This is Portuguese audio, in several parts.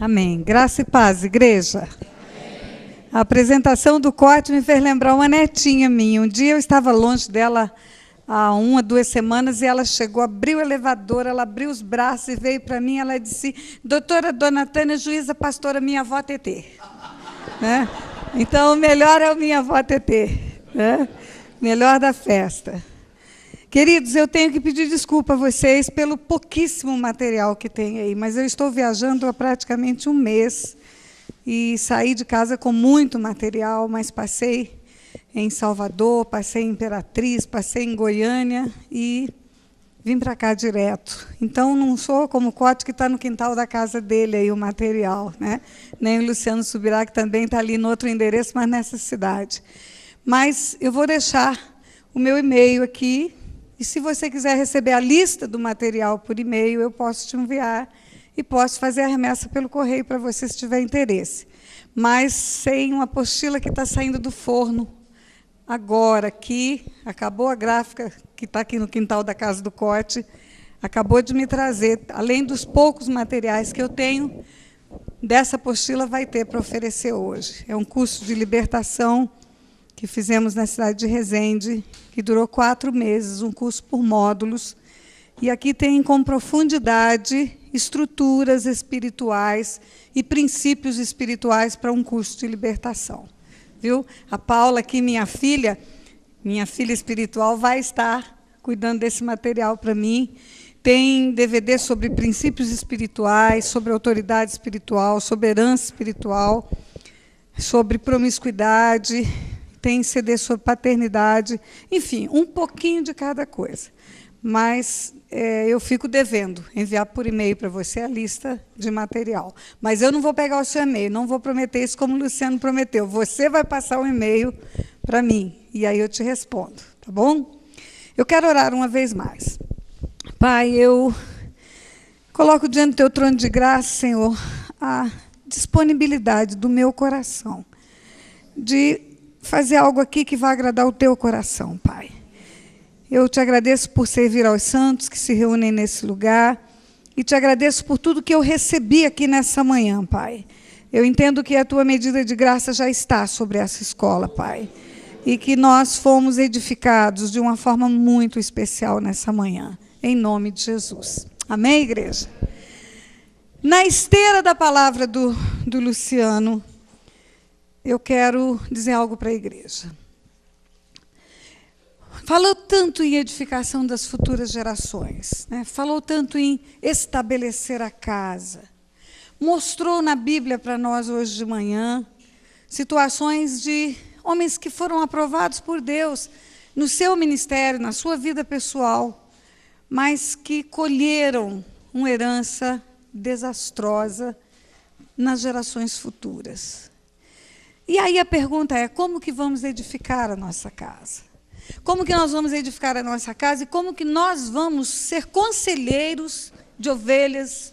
Amém. Graça e paz, igreja. A apresentação do corte me fez lembrar uma netinha minha. Um dia eu estava longe dela há 1 a 2 semanas e ela chegou, abriu o elevador, ela abriu os braços e veio para mim. Ela disse: doutora Dona Tânia, juíza, pastora, minha avó Tetê. Né? Então, o melhor é o minha avó Tetê. Né? Melhor da festa. Queridos, eu tenho que pedir desculpa a vocês pelo pouquíssimo material que tem aí, mas eu estou viajando há praticamente 1 mês e saí de casa com muito material, mas passei em Salvador, passei em Imperatriz, passei em Goiânia e vim para cá direto. Então, não sou como o Cote, que está no quintal da casa dele, aí, o material, né? Nem o Luciano Subirá, que também está ali no outro endereço, mas nessa cidade. Mas eu vou deixar o meu e-mail aqui, e se você quiser receber a lista do material por e-mail, eu posso te enviar e posso fazer a remessa pelo correio para você, se tiver interesse. Mas sem uma apostila que está saindo do forno agora, aqui, acabou a gráfica que está aqui no quintal da casa do Cote, acabou de me trazer, além dos poucos materiais que eu tenho, dessa apostila vai ter para oferecer hoje. É um curso de libertação que fizemos na cidade de Resende, que durou 4 meses, um curso por módulos. E aqui tem com profundidade estruturas espirituais e princípios espirituais para um curso de libertação. Viu? A Paula, aqui, minha filha espiritual, vai estar cuidando desse material para mim. Tem DVD sobre princípios espirituais, sobre autoridade espiritual, sobre herança espiritual, sobre promiscuidade. Tem CD sobre paternidade, enfim, um pouquinho de cada coisa. Mas eu fico devendo enviar por e-mail para você a lista de material. Mas eu não vou pegar o seu e-mail, não vou prometer isso como o Luciano prometeu. Você vai passar o e-mail para mim, e aí eu te respondo, tá bom? Eu quero orar uma vez mais. Pai, eu coloco diante do teu trono de graça, Senhor, a disponibilidade do meu coração de fazer algo aqui que vai agradar o teu coração, Pai. Eu te agradeço por servir aos santos que se reúnem nesse lugar e te agradeço por tudo que eu recebi aqui nessa manhã, Pai. Eu entendo que a tua medida de graça já está sobre essa escola, Pai, e que nós fomos edificados de uma forma muito especial nessa manhã, em nome de Jesus. Amém, igreja? Na esteira da palavra do Luciano, eu quero dizer algo para a igreja. Falou tanto em edificação das futuras gerações, né? Falou tanto em estabelecer a casa. Mostrou na Bíblia para nós hoje de manhã situações de homens que foram aprovados por Deus no seu ministério, na sua vida pessoal, mas que colheram uma herança desastrosa nas gerações futuras. E aí a pergunta é, como que vamos edificar a nossa casa? Como que nós vamos edificar a nossa casa e como que nós vamos ser conselheiros de ovelhas,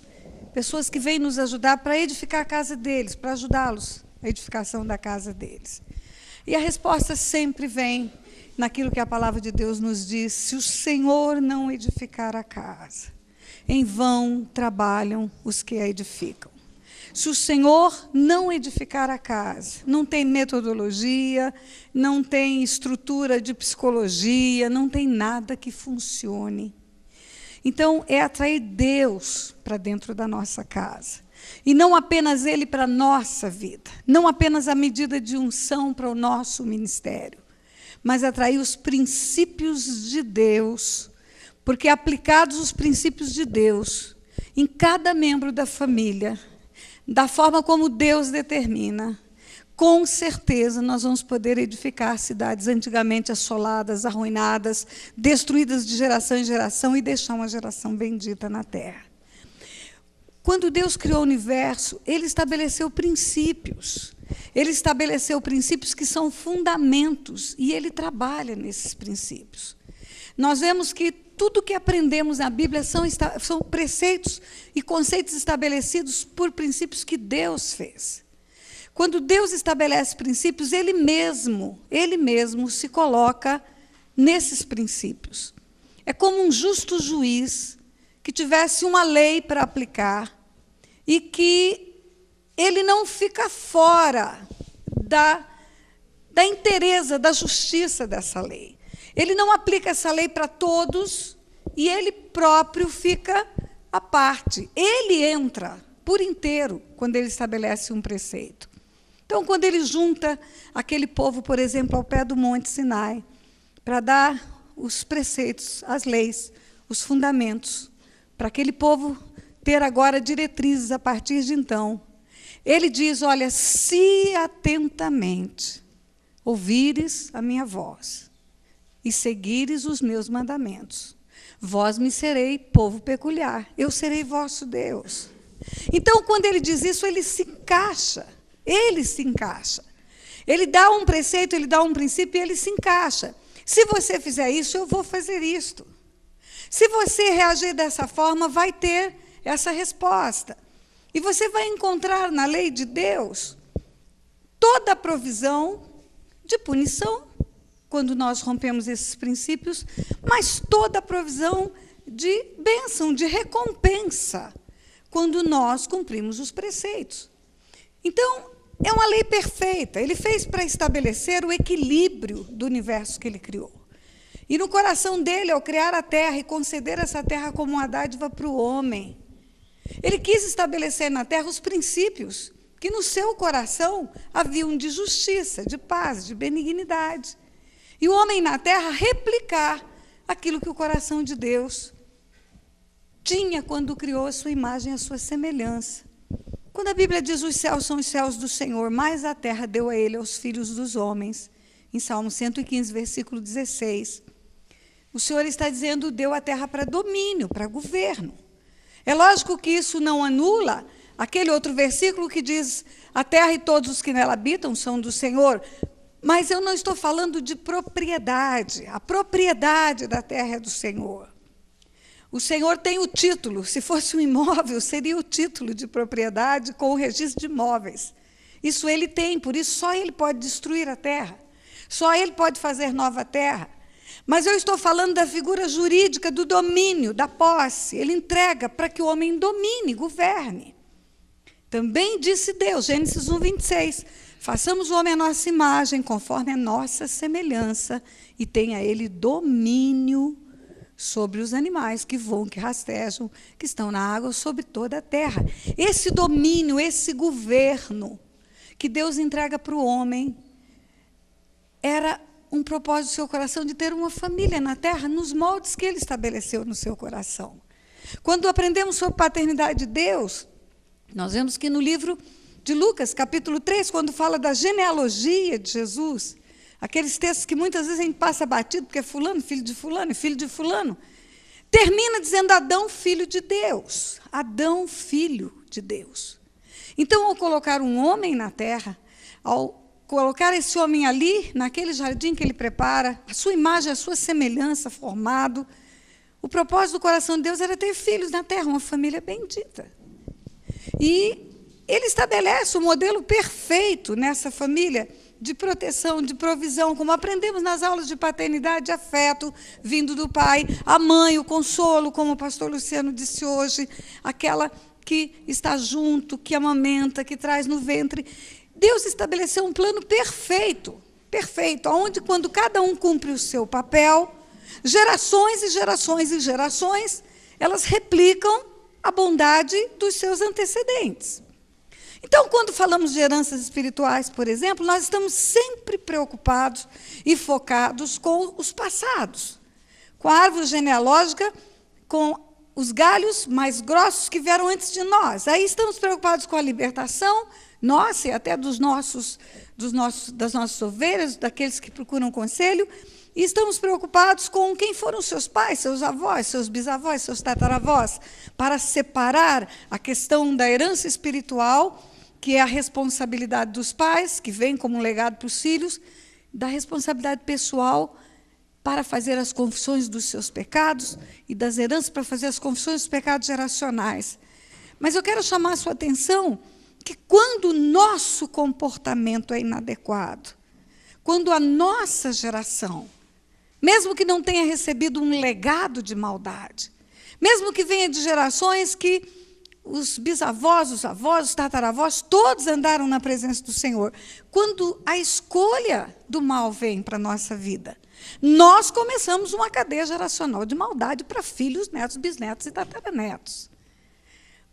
pessoas que vêm nos ajudar para edificar a casa deles, para ajudá-los na edificação da casa deles? E a resposta sempre vem naquilo que a palavra de Deus nos diz: se o Senhor não edificar a casa, em vão trabalham os que a edificam. Se o Senhor não edificar a casa, não tem metodologia, não tem estrutura de psicologia, não tem nada que funcione. Então, é atrair Deus para dentro da nossa casa. E não apenas Ele para a nossa vida, não apenas a medida de unção para o nosso ministério, mas atrair os princípios de Deus, porque aplicados os princípios de Deus em cada membro da família, da forma como Deus determina, com certeza nós vamos poder edificar cidades antigamente assoladas, arruinadas, destruídas de geração em geração e deixar uma geração bendita na terra. Quando Deus criou o universo, Ele estabeleceu princípios. Ele estabeleceu princípios que são fundamentos e Ele trabalha nesses princípios. Nós vemos que tudo que aprendemos na Bíblia são preceitos e conceitos estabelecidos por princípios que Deus fez. Quando Deus estabelece princípios, Ele mesmo se coloca nesses princípios. É como um justo juiz que tivesse uma lei para aplicar e que ele não fica fora da inteireza, da justiça dessa lei. Ele não aplica essa lei para todos e ele próprio fica à parte. Ele entra por inteiro quando ele estabelece um preceito. Então, quando ele junta aquele povo, por exemplo, ao pé do Monte Sinai, para dar os preceitos, as leis, os fundamentos, para aquele povo ter agora diretrizes a partir de então, ele diz, olha, se atentamente ouvires a minha voz e seguires os meus mandamentos, vós me serei povo peculiar, eu serei vosso Deus. Então, quando ele diz isso, ele se encaixa. Ele dá um preceito, ele dá um princípio e ele se encaixa. Se você fizer isso, eu vou fazer isto. Se você reagir dessa forma, vai ter essa resposta. E você vai encontrar na lei de Deus toda a provisão de punição, quando nós rompemos esses princípios, mas toda a provisão de bênção, de recompensa, quando nós cumprimos os preceitos. Então, é uma lei perfeita. Ele fez para estabelecer o equilíbrio do universo que ele criou. E no coração dele, ao criar a terra e conceder essa terra como uma dádiva para o homem, ele quis estabelecer na terra os princípios que no seu coração haviam de justiça, de paz, de benignidade. E o homem na terra replicar aquilo que o coração de Deus tinha quando criou a sua imagem e a sua semelhança. Quando a Bíblia diz os céus são os céus do Senhor, mas a terra deu a ele aos filhos dos homens, em Salmo 115, versículo 16, o Senhor está dizendo, deu a terra para domínio, para governo. É lógico que isso não anula aquele outro versículo que diz, a terra e todos os que nela habitam são do Senhor, mas eu não estou falando de propriedade, a propriedade da terra é do Senhor. O Senhor tem o título, se fosse um imóvel, seria o título de propriedade com o registro de imóveis. Isso ele tem, por isso só ele pode destruir a terra, só ele pode fazer nova terra. Mas eu estou falando da figura jurídica do domínio, da posse. Ele entrega para que o homem domine, governe. Também disse Deus, Gênesis 1, 26, façamos o homem à nossa imagem, conforme a nossa semelhança, e tenha ele domínio sobre os animais que voam, que rastejam, que estão na água, sobre toda a terra. Esse domínio, esse governo que Deus entrega para o homem, era um propósito do seu coração de ter uma família na terra, nos moldes que ele estabeleceu no seu coração. Quando aprendemos sobre a paternidade de Deus, nós vemos que no livro de Lucas, capítulo 3, quando fala da genealogia de Jesus, aqueles textos que muitas vezes a gente passa batido, porque é fulano, filho de fulano, filho de fulano, termina dizendo Adão, filho de Deus. Adão, filho de Deus. Então, ao colocar um homem na terra, ao colocar esse homem ali, naquele jardim que ele prepara, a sua imagem, a sua semelhança formado, o propósito do coração de Deus era ter filhos na terra, uma família bendita. E ele estabelece o modelo perfeito nessa família, de proteção, de provisão, como aprendemos nas aulas de paternidade, de afeto, vindo do pai, a mãe, o consolo, como o pastor Luciano disse hoje, aquela que está junto, que amamenta, que traz no ventre. Deus estabeleceu um plano perfeito, onde quando cada um cumpre o seu papel, gerações e gerações e gerações, elas replicam a bondade dos seus antecedentes. Então, quando falamos de heranças espirituais, por exemplo, nós estamos sempre preocupados e focados com os passados, com a árvore genealógica, com os galhos mais grossos que vieram antes de nós. Aí estamos preocupados com a libertação nossa e até das nossas ovelhas, daqueles que procuram conselho, e estamos preocupados com quem foram seus pais, seus avós, seus bisavós, seus tataravós, para separar a questão da herança espiritual, que é a responsabilidade dos pais, que vem como um legado para os filhos, da responsabilidade pessoal para fazer as confissões dos seus pecados e das heranças para fazer as confissões dos pecados geracionais. Mas eu quero chamar a sua atenção que quando o nosso comportamento é inadequado, quando a nossa geração, mesmo que não tenha recebido um legado de maldade, mesmo que venha de gerações que os bisavós, os avós, os tataravós, todos andaram na presença do Senhor. Quando a escolha do mal vem para a nossa vida, nós começamos uma cadeia geracional de maldade para filhos, netos, bisnetos e tataranetos.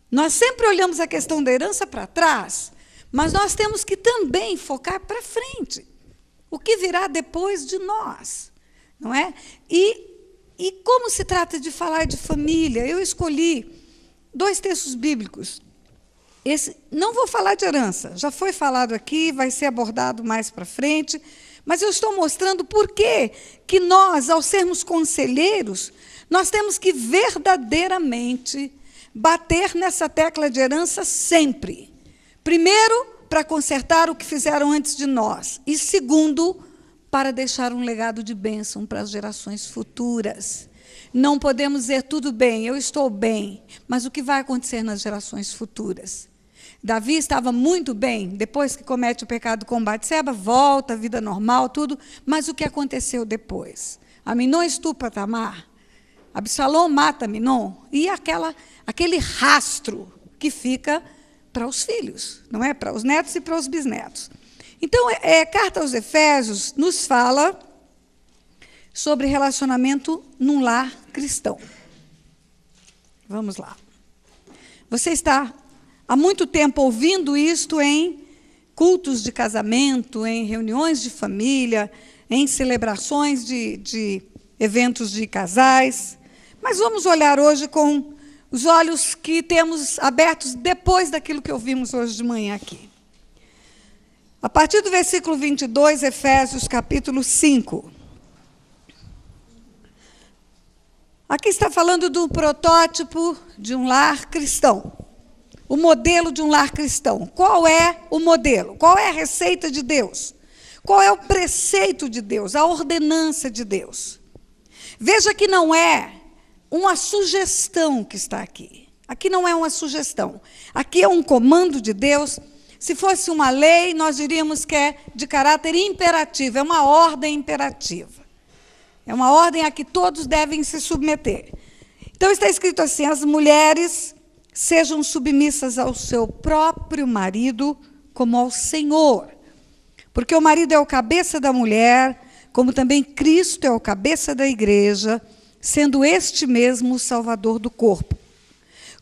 Nós sempre olhamos a questão da herança para trás, mas nós temos que também focar para frente. O que virá depois de nós, não é? E como se trata de falar de família, eu escolhi 2 textos bíblicos. Não vou falar de herança, já foi falado aqui, vai ser abordado mais para frente, mas eu estou mostrando por que nós, ao sermos conselheiros, nós temos que verdadeiramente bater nessa tecla de herança sempre. Primeiro, para consertar o que fizeram antes de nós. E segundo, para deixar um legado de bênção para as gerações futuras. Não podemos dizer, tudo bem, eu estou bem, mas o que vai acontecer nas gerações futuras? Davi estava muito bem, depois que comete o pecado com Batseba, volta à vida normal, tudo, mas o que aconteceu depois? Aminon estupra Tamar, Absalão mata Aminon, e aquele rastro que fica para os filhos, não é? Para os netos e para os bisnetos. Então, a carta aos Efésios nos fala sobre relacionamento num lar cristão. Vamos lá. Você está há muito tempo ouvindo isto em cultos de casamento, em reuniões de família, em celebrações de eventos de casais. Mas vamos olhar hoje com os olhos que temos abertos depois daquilo que ouvimos hoje de manhã aqui. A partir do versículo 22, Efésios, capítulo 5. Aqui está falando do protótipo de um lar cristão. O modelo de um lar cristão. Qual é o modelo? Qual é a receita de Deus? Qual é o preceito de Deus? A ordenança de Deus? Veja que não é uma sugestão que está aqui. Aqui não é uma sugestão. Aqui é um comando de Deus. Se fosse uma lei, nós diríamos que é de caráter imperativo, é uma ordem imperativa. É uma ordem a que todos devem se submeter. Então está escrito assim: as mulheres sejam submissas ao seu próprio marido como ao Senhor. Porque o marido é o cabeça da mulher, como também Cristo é o cabeça da igreja, sendo este mesmo o Salvador do corpo.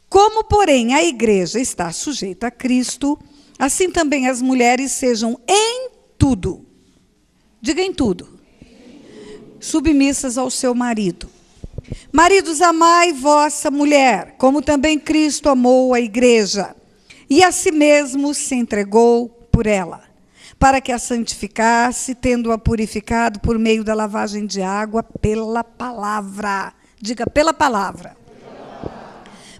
Como, porém, a igreja está sujeita a Cristo, assim também as mulheres sejam em tudo, diga em tudo, submissas ao seu marido. Maridos, amai vossa mulher, como também Cristo amou a igreja, e a si mesmo se entregou por ela, para que a santificasse, tendo-a purificado por meio da lavagem de água pela palavra. Diga, pela palavra.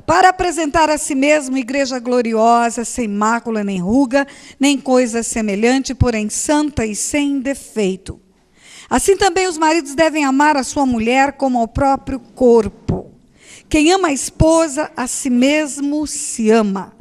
Para apresentar a si mesmo igreja gloriosa, sem mácula nem ruga, nem coisa semelhante, porém santa e sem defeito. Assim também os maridos devem amar a sua mulher como ao próprio corpo. Quem ama a esposa, a si mesmo se ama.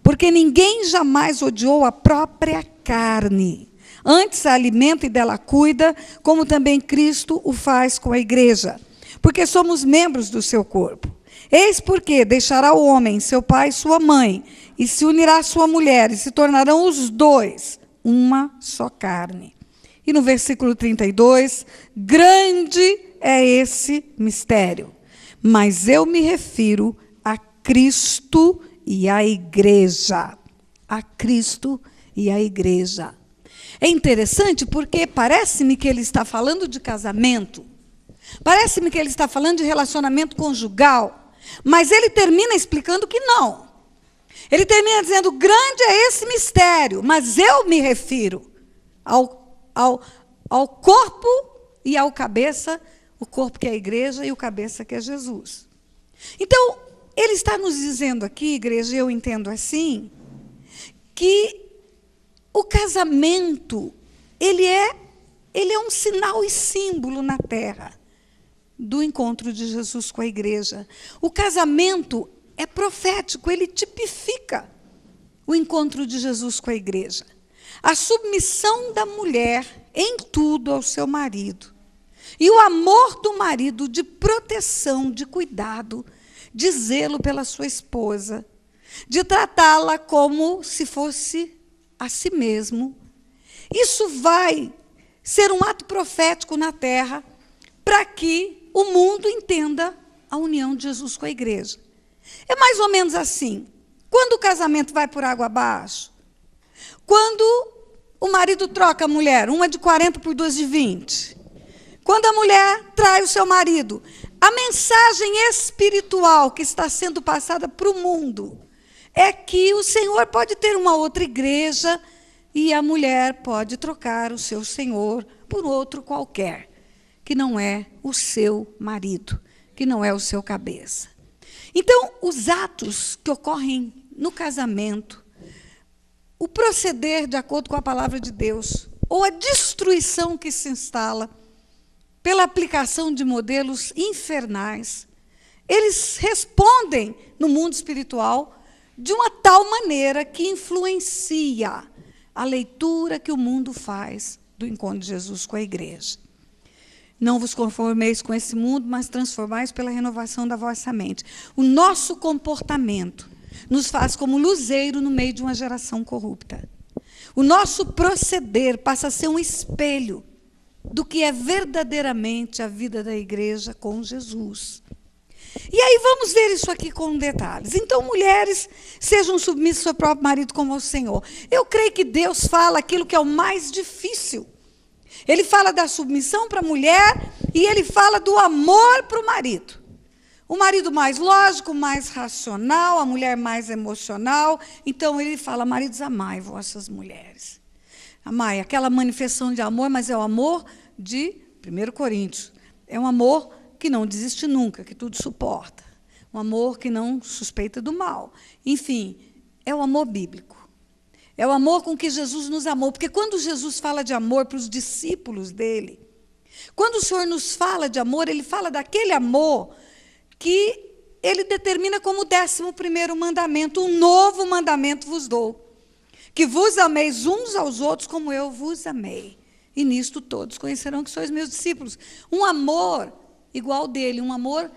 Porque ninguém jamais odiou a própria carne. Antes a alimenta e dela cuida, como também Cristo o faz com a igreja. Porque somos membros do seu corpo. Eis porque deixará o homem, seu pai e sua mãe, e se unirá à sua mulher, e se tornarão os dois uma só carne. E no versículo 32, grande é esse mistério, mas eu me refiro a Cristo e à igreja. A Cristo e à igreja. É interessante porque parece-me que ele está falando de casamento, parece-me que ele está falando de relacionamento conjugal, mas ele termina explicando que não. Ele termina dizendo, grande é esse mistério, mas eu me refiro ao corpo e ao cabeça, o corpo que é a igreja e o cabeça que é Jesus. Então, ele está nos dizendo aqui, igreja, eu entendo assim, que o casamento, ele é um sinal e símbolo na terra do encontro de Jesus com a igreja. O casamento é profético, ele tipifica o encontro de Jesus com a igreja. A submissão da mulher em tudo ao seu marido. E o amor do marido de proteção, de cuidado, de zelo pela sua esposa. de tratá-la como se fosse a si mesmo. Isso vai ser um ato profético na terra para que o mundo entenda a união de Jesus com a igreja. É mais ou menos assim. Quando o casamento vai por água abaixo, quando o marido troca a mulher, uma de 40 por duas de 20, quando a mulher trai o seu marido, a mensagem espiritual que está sendo passada para o mundo é que o Senhor pode ter uma outra igreja e a mulher pode trocar o seu senhor por outro qualquer, que não é o seu marido, que não é o seu cabeça. Então, os atos que ocorrem no casamento, o proceder de acordo com a palavra de Deus, ou a destruição que se instala pela aplicação de modelos infernais, eles respondem no mundo espiritual de uma tal maneira que influencia a leitura que o mundo faz do encontro de Jesus com a igreja. Não vos conformeis com esse mundo, mas transformais pela renovação da vossa mente. O nosso comportamento nos faz como luzeiro no meio de uma geração corrupta. O nosso proceder passa a ser um espelho do que é verdadeiramente a vida da igreja com Jesus. E aí vamos ver isso aqui com detalhes. Então, mulheres, sejam submissas ao seu próprio marido como ao Senhor. Eu creio que Deus fala aquilo que é o mais difícil. Ele fala da submissão para a mulher e ele fala do amor para o marido. O marido mais lógico, mais racional, a mulher mais emocional. Então, ele fala, maridos, amai vossas mulheres. Amai, aquela manifestação de amor, mas é o amor de 1 Coríntios. É um amor que não desiste nunca, que tudo suporta. Um amor que não suspeita do mal. Enfim, é o amor bíblico. É o amor com que Jesus nos amou. Porque quando Jesus fala de amor para os discípulos dele, quando o Senhor nos fala de amor, ele fala daquele amor que ele determina como o 11º mandamento. Um novo mandamento vos dou, que vos ameis uns aos outros como eu vos amei. E nisto todos conhecerão que sois meus discípulos. Um amor igual dele, um amor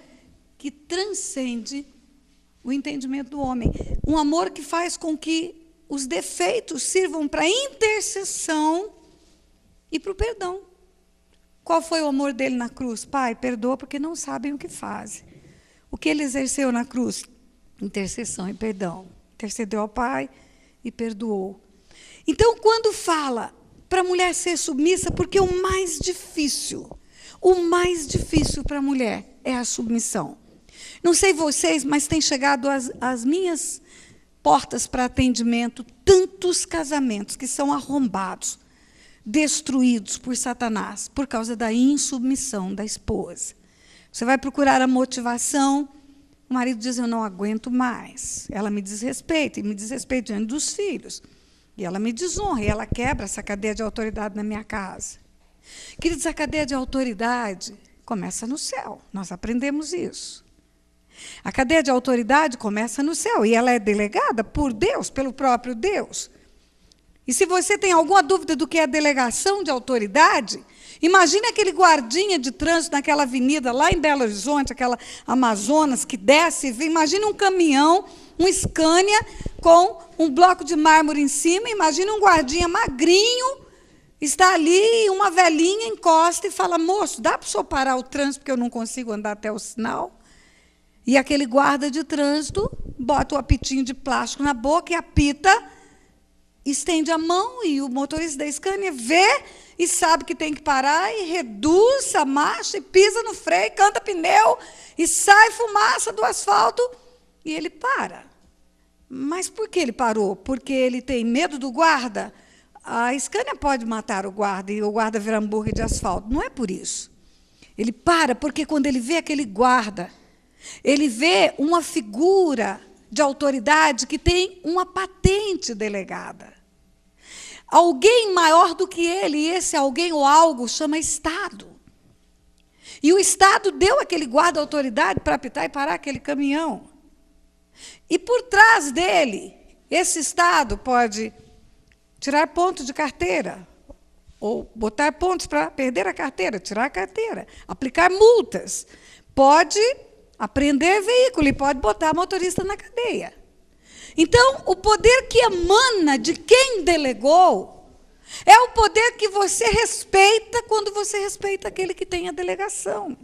que transcende o entendimento do homem. Um amor que faz com que os defeitos sirvam para intercessão e para o perdão. Qual foi o amor dele na cruz? Pai, perdoa porque não sabem o que fazem. O que ele exerceu na cruz? Intercessão e perdão. Intercedeu ao Pai e perdoou. Então, quando fala para a mulher ser submissa, porque o mais difícil para a mulher é a submissão. Não sei vocês, mas tem chegado às minhas portas para atendimento tantos casamentos que são arrombados, destruídos por Satanás, por causa da insubmissão da esposa. Você vai procurar a motivação, o marido diz, eu não aguento mais. Ela me desrespeita, e me desrespeita diante dos filhos. E ela me desonra, e ela quebra essa cadeia de autoridade na minha casa. Queridos, a cadeia de autoridade começa no céu. Nós aprendemos isso. A cadeia de autoridade começa no céu, e ela é delegada por Deus, pelo próprio Deus. E se você tem alguma dúvida do que é delegação de autoridade, imagine aquele guardinha de trânsito naquela avenida lá em Belo Horizonte, aquela Amazonas que desce, imagine um caminhão, um Scania com um bloco de mármore em cima, imagine um guardinha magrinho, está ali, uma velhinha encosta e fala, moço, dá para o senhor parar o trânsito porque eu não consigo andar até o sinal? E aquele guarda de trânsito bota o apitinho de plástico na boca e apita, estende a mão e o motorista da Scania vê e sabe que tem que parar e reduz a marcha e pisa no freio, canta pneu e sai fumaça do asfalto e ele para. Mas por que ele parou? Porque ele tem medo do guarda? A Scania pode matar o guarda e o guarda virar hambúrguer de asfalto. Não é por isso. Ele para porque quando ele vê aquele guarda, ele vê uma figura de autoridade que tem uma patente delegada. Alguém maior do que ele, e esse alguém ou algo chama Estado. E o Estado deu aquele guarda autoridade para apitar e parar aquele caminhão. E por trás dele, esse Estado pode tirar pontos de carteira, ou botar pontos para perder a carteira, tirar a carteira, aplicar multas, pode apreender veículo e pode botar motorista na cadeia. Então, o poder que emana de quem delegou é o poder que você respeita quando você respeita aquele que tem a delegação.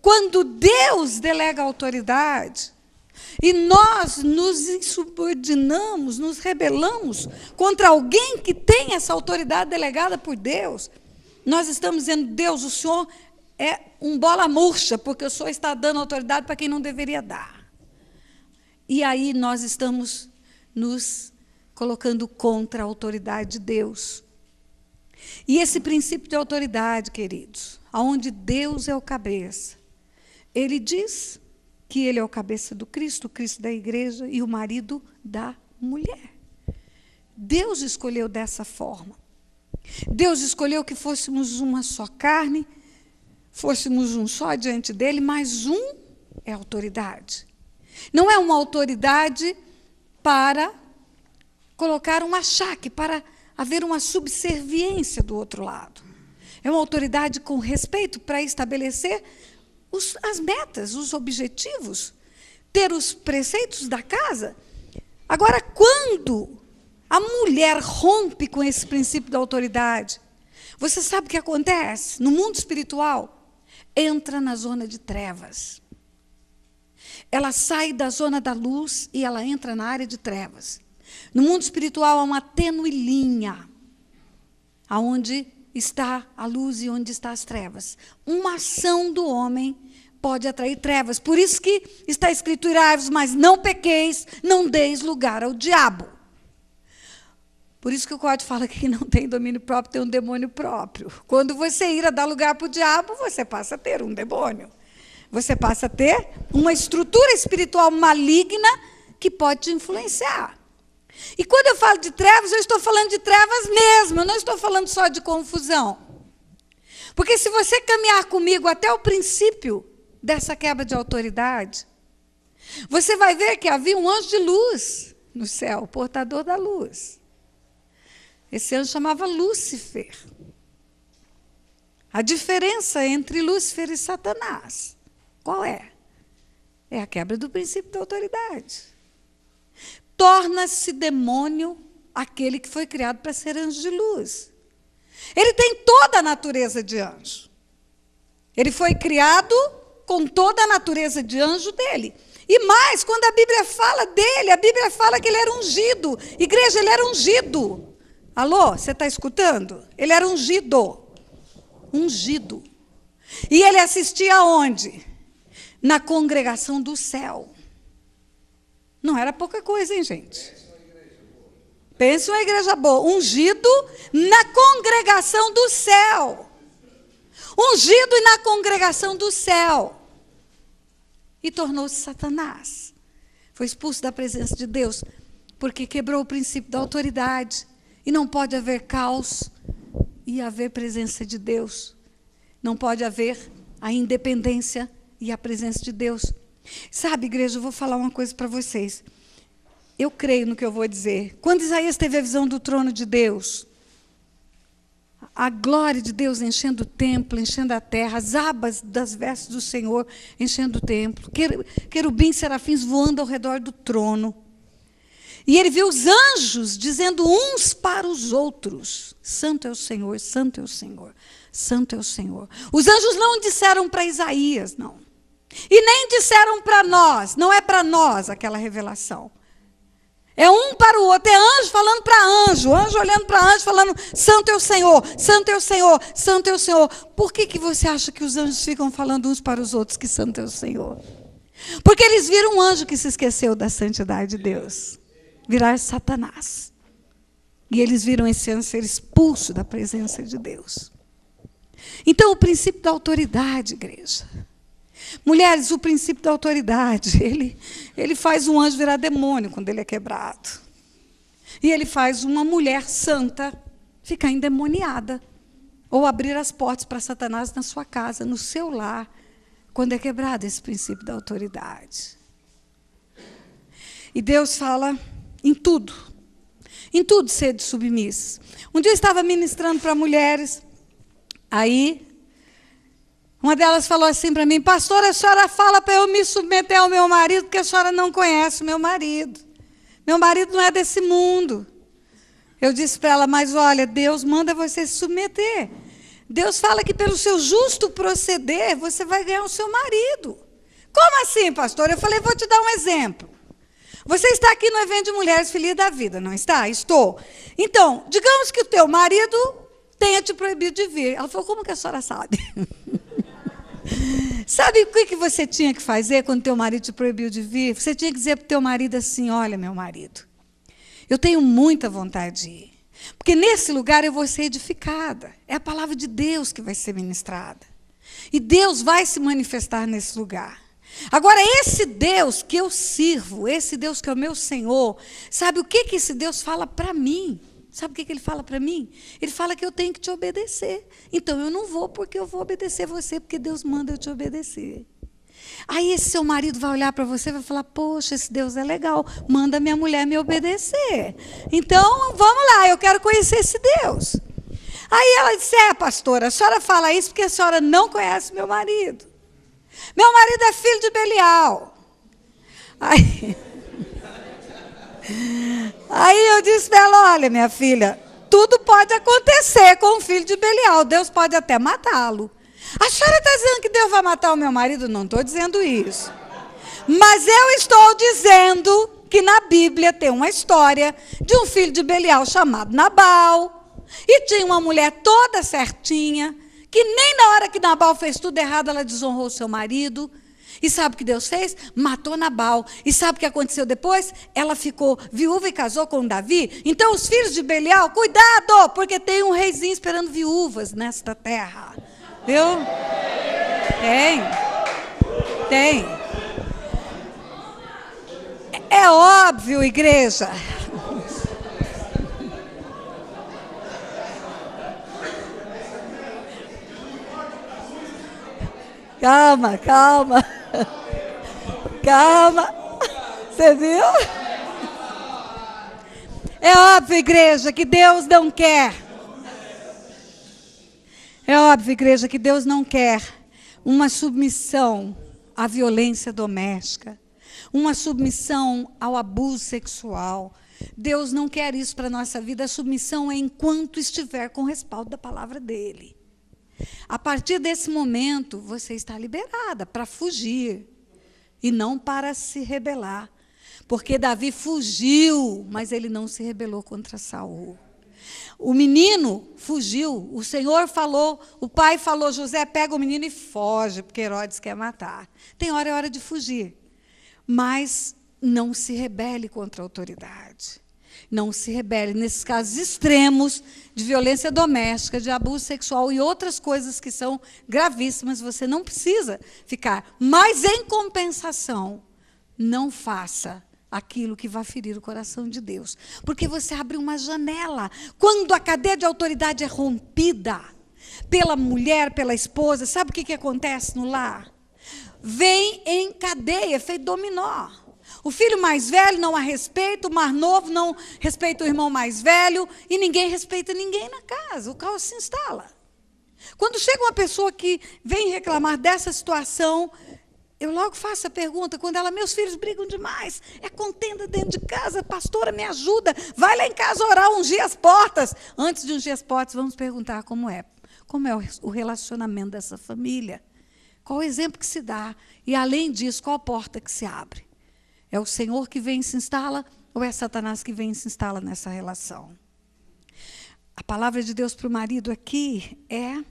Quando Deus delega a autoridade e nós nos insubordinamos, nos rebelamos contra alguém que tem essa autoridade delegada por Deus, nós estamos dizendo: Deus, o Senhor é um bola murcha, porque o Senhor está dando autoridade para quem não deveria dar. E aí nós estamos nos colocando contra a autoridade de Deus. E esse princípio de autoridade, queridos, aonde Deus é o cabeça, Ele diz que Ele é o cabeça do Cristo, o Cristo da igreja e o marido da mulher. Deus escolheu dessa forma. Deus escolheu que fôssemos uma só carne, fôssemos um só diante dEle, mas um é autoridade. Não é uma autoridade para colocar um achaque, para haver uma subserviência do outro lado. É uma autoridade com respeito para estabelecer as metas, os objetivos, ter os preceitos da casa. Agora, quando a mulher rompe com esse princípio da autoridade, você sabe o que acontece? No mundo espiritual, entra na zona de trevas. Ela sai da zona da luz e ela entra na área de trevas. No mundo espiritual há uma tênue linha, aonde está a luz e onde está as trevas. Uma ação do homem pode atrair trevas. Por isso que está escrito: irai-vos, mas não pequeis, não deis lugar ao diabo. Por isso que o código fala que quem não tem domínio próprio tem um demônio próprio. Quando você ir a dar lugar para o diabo, você passa a ter um demônio. Você passa a ter uma estrutura espiritual maligna que pode te influenciar. E quando eu falo de trevas, eu estou falando de trevas mesmo, eu não estou falando só de confusão. Porque se você caminhar comigo até o princípio dessa quebra de autoridade, você vai ver que havia um anjo de luz no céu, portador da luz. Esse anjo chamava Lúcifer. A diferença entre Lúcifer e Satanás, qual é? É a quebra do princípio da autoridade. Torna-se demônio aquele que foi criado para ser anjo de luz. Ele tem toda a natureza de anjo. Ele foi criado com toda a natureza de anjo dele. E mais, quando a Bíblia fala dele, a Bíblia fala que ele era ungido. Igreja, ele era ungido. Alô, você está escutando? Ele era ungido. Ungido. E ele assistia aonde? Na congregação do céu. Não era pouca coisa, hein, gente? Pense uma igreja boa. Ungido na congregação do céu. Ungido na congregação do céu. E tornou-se Satanás. Foi expulso da presença de Deus, porque quebrou o princípio da autoridade. E não pode haver caos e haver presença de Deus. Não pode haver a independência e a presença de Deus. Sabe, igreja, eu vou falar uma coisa para vocês. Eu creio no que eu vou dizer. Quando Isaías teve a visão do trono de Deus, a glória de Deus enchendo o templo, enchendo a terra, as abas das vestes do Senhor enchendo o templo, querubins, serafins voando ao redor do trono. E ele viu os anjos dizendo uns para os outros: Santo é o Senhor, Santo é o Senhor, Santo é o Senhor. Os anjos não disseram para Isaías, não. E nem disseram para nós, não é para nós aquela revelação. É um para o outro, é anjo falando para anjo, anjo olhando para anjo, falando: Santo é o Senhor, Santo é o Senhor, Santo é o Senhor. Por que você acha que os anjos ficam falando uns para os outros que Santo é o Senhor? Porque eles viram um anjo que se esqueceu da santidade de Deus. Virar Satanás. E eles viram esse anjo ser expulso da presença de Deus. Então, o princípio da autoridade, igreja. Mulheres, o princípio da autoridade, ele faz um anjo virar demônio quando ele é quebrado. E ele faz uma mulher santa ficar endemoniada. Ou abrir as portas para Satanás na sua casa, no seu lar, quando é quebrado esse princípio da autoridade. E Deus fala em tudo sede submissas. Um dia eu estava ministrando para mulheres, aí Uma delas falou assim para mim: pastora, a senhora fala para eu me submeter ao meu marido, porque a senhora não conhece o meu marido. Meu marido não é desse mundo. Eu disse para ela: mas olha, Deus manda você se submeter. Deus fala que pelo seu justo proceder, você vai ganhar o seu marido. Como assim, pastor? Eu falei: vou te dar um exemplo. Você está aqui no evento de Mulheres Felizes da Vida, não está? Estou. Então, digamos que o teu marido tenha te proibido de vir. Ela falou: como que a senhora sabe? Sabe o que você tinha que fazer quando teu marido te proibiu de vir? Você tinha que dizer para o teu marido assim: olha, meu marido, eu tenho muita vontade de ir, porque nesse lugar eu vou ser edificada. É a palavra de Deus que vai ser ministrada. E Deus vai se manifestar nesse lugar. Agora, esse Deus que eu sirvo, esse Deus que é o meu Senhor, sabe o que esse Deus fala para mim? Sabe o que ele fala para mim? Ele fala que eu tenho que te obedecer. Então, eu não vou porque eu vou obedecer você, porque Deus manda eu te obedecer. Aí esse seu marido vai olhar para você e vai falar: poxa, esse Deus é legal, manda minha mulher me obedecer. Então, vamos lá, eu quero conhecer esse Deus. Aí ela disse: pastora, a senhora fala isso porque a senhora não conhece meu marido. Meu marido é filho de Belial. Aí eu disse para ela: olha, minha filha, tudo pode acontecer com o filho de Belial. Deus pode até matá-lo. A senhora está dizendo que Deus vai matar o meu marido? Não estou dizendo isso. Mas eu estou dizendo que na Bíblia tem uma história de um filho de Belial chamado Nabal. E tinha uma mulher toda certinha, que nem na hora que Nabal fez tudo errado, ela desonrou o seu marido. E sabe o que Deus fez? Matou Nabal. E sabe o que aconteceu depois? Ela ficou viúva e casou com Davi. Então os filhos de Belial, cuidado, porque tem um reizinho esperando viúvas nesta terra. Viu? Tem. É óbvio, igreja. Calma. Calma. Você viu? É óbvio, igreja, que Deus não quer. É óbvio, igreja, que Deus não quer uma submissão à violência doméstica, uma submissão ao abuso sexual. Deus não quer isso para a nossa vida. A submissão é enquanto estiver com o respaldo da palavra dele. A partir desse momento, você está liberada para fugir e não para se rebelar. Porque Davi fugiu, mas ele não se rebelou contra Saul. O menino fugiu, o Senhor falou, o pai falou: José, pega o menino e foge, porque Herodes quer matar. Tem hora, é hora de fugir. Mas não se rebele contra a autoridade. Não se rebele nesses casos extremos de violência doméstica, de abuso sexual e outras coisas que são gravíssimas. Você não precisa ficar. Mas, em compensação, não faça aquilo que vai ferir o coração de Deus. Porque você abre uma janela. Quando a cadeia de autoridade é rompida pela mulher, pela esposa, sabe o que acontece no lar? Vem em cadeia, feito dominó. O filho mais velho não a respeita, o mais novo não respeita o irmão mais velho, e ninguém respeita ninguém na casa. O caos se instala. Quando chega uma pessoa que vem reclamar dessa situação, eu logo faço a pergunta, quando ela: meus filhos brigam demais, é contenda dentro de casa, pastora, me ajuda, vai lá em casa orar, ungir as portas. Antes de ungir as portas, vamos perguntar como é o relacionamento dessa família, qual o exemplo que se dá, e além disso, qual a porta que se abre. É o Senhor que vem e se instala, ou é Satanás que vem e se instala nessa relação? A palavra de Deus para o marido aqui é: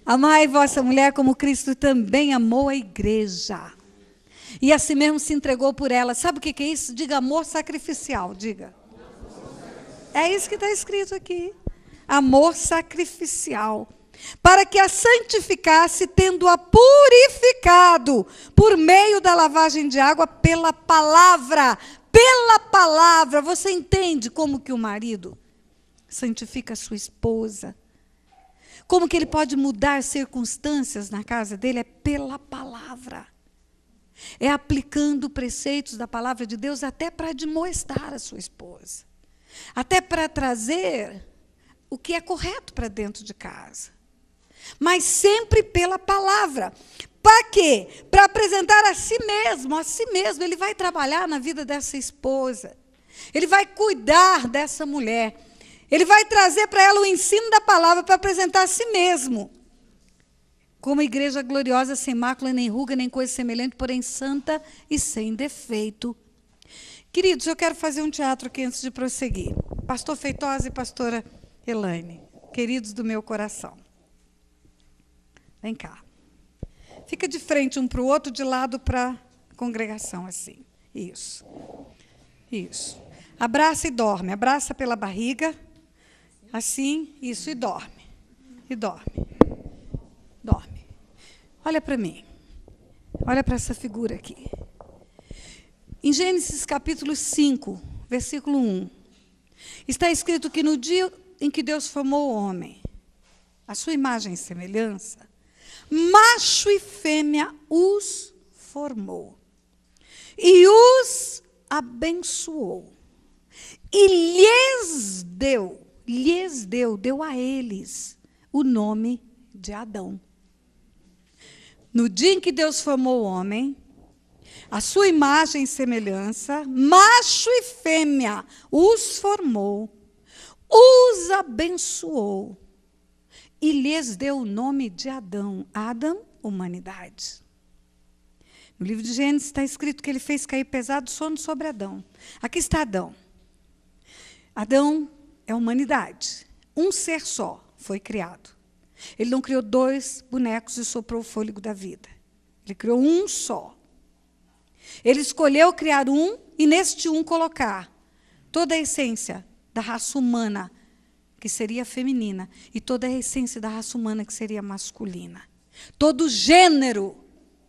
amai vossa mulher como Cristo também amou a igreja. E assim mesmo se entregou por ela. Sabe o que é isso? Diga amor sacrificial, diga. É isso que está escrito aqui. Amor sacrificial. Para que a santificasse, tendo-a purificado por meio da lavagem de água pela palavra. Pela palavra. Você entende como que o marido santifica a sua esposa? Como que ele pode mudar circunstâncias na casa dele? É pela palavra. É aplicando preceitos da palavra de Deus até para admoestar a sua esposa. Até para trazer o que é correto para dentro de casa. Mas sempre pela palavra. Para quê? Para apresentar a si mesmo, a si mesmo. Ele vai trabalhar na vida dessa esposa. Ele vai cuidar dessa mulher. Ele vai trazer para ela o ensino da palavra para apresentar a si mesmo. Como igreja gloriosa, sem mácula, nem ruga, nem coisa semelhante, porém santa e sem defeito. Queridos, eu quero fazer um teatro aqui antes de prosseguir. Pastor Feitosa e pastora Elaine, queridos do meu coração. Vem cá. Fica de frente um para o outro, de lado para a congregação, assim. Isso. Isso. Abraça e dorme. Abraça pela barriga. Assim, isso, e dorme. E dorme. Dorme. Olha para mim. Olha para essa figura aqui. Em Gênesis capítulo 5, versículo 1, está escrito que no dia em que Deus formou o homem, a sua imagem e semelhança, macho e fêmea os formou. E os abençoou. E deu a eles o nome de Adão. No dia em que Deus formou o homem, a sua imagem e semelhança, macho e fêmea, os formou, os abençoou e lhes deu o nome de Adão. Adam, humanidade. No livro de Gênesis está escrito que ele fez cair pesado sono sobre Adão. Aqui está Adão. Adão é humanidade. Um ser só foi criado. Ele não criou 2 bonecos e soprou o fôlego da vida. Ele criou um só. Ele escolheu criar um e neste um colocar toda a essência da raça humana, que seria feminina, e toda a essência da raça humana, que seria masculina. Todo o gênero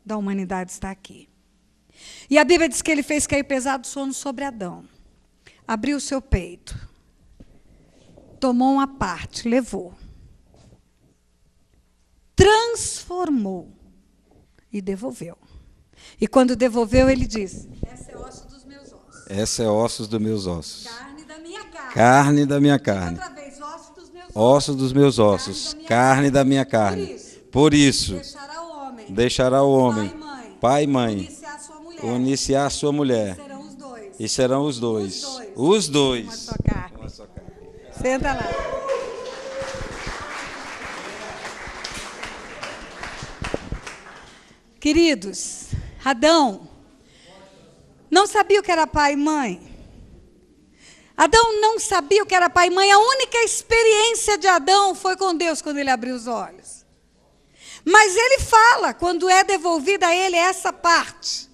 da humanidade está aqui. E a Bíblia diz que ele fez cair pesado sono sobre Adão. Abriu o seu peito. Tomou uma parte, levou. Transformou e devolveu. E quando devolveu, ele disse: essa é osso dos meus ossos. Essa é ossos dos meus ossos. Carne da minha carne. Carne da minha carne. Outra vez, osso dos meus ossos. Ossos dos meus ossos. Carne da minha carne. Por isso, deixará o homem, pai e mãe, uniciar a sua mulher. E serão os dois. Os dois. Uma só carne. Uma só carne. Senta lá. Queridos, Adão não sabia o que era pai e mãe. Adão não sabia o que era pai e mãe. A única experiência de Adão foi com Deus quando ele abriu os olhos. Mas ele fala, quando é devolvida a ele essa parte.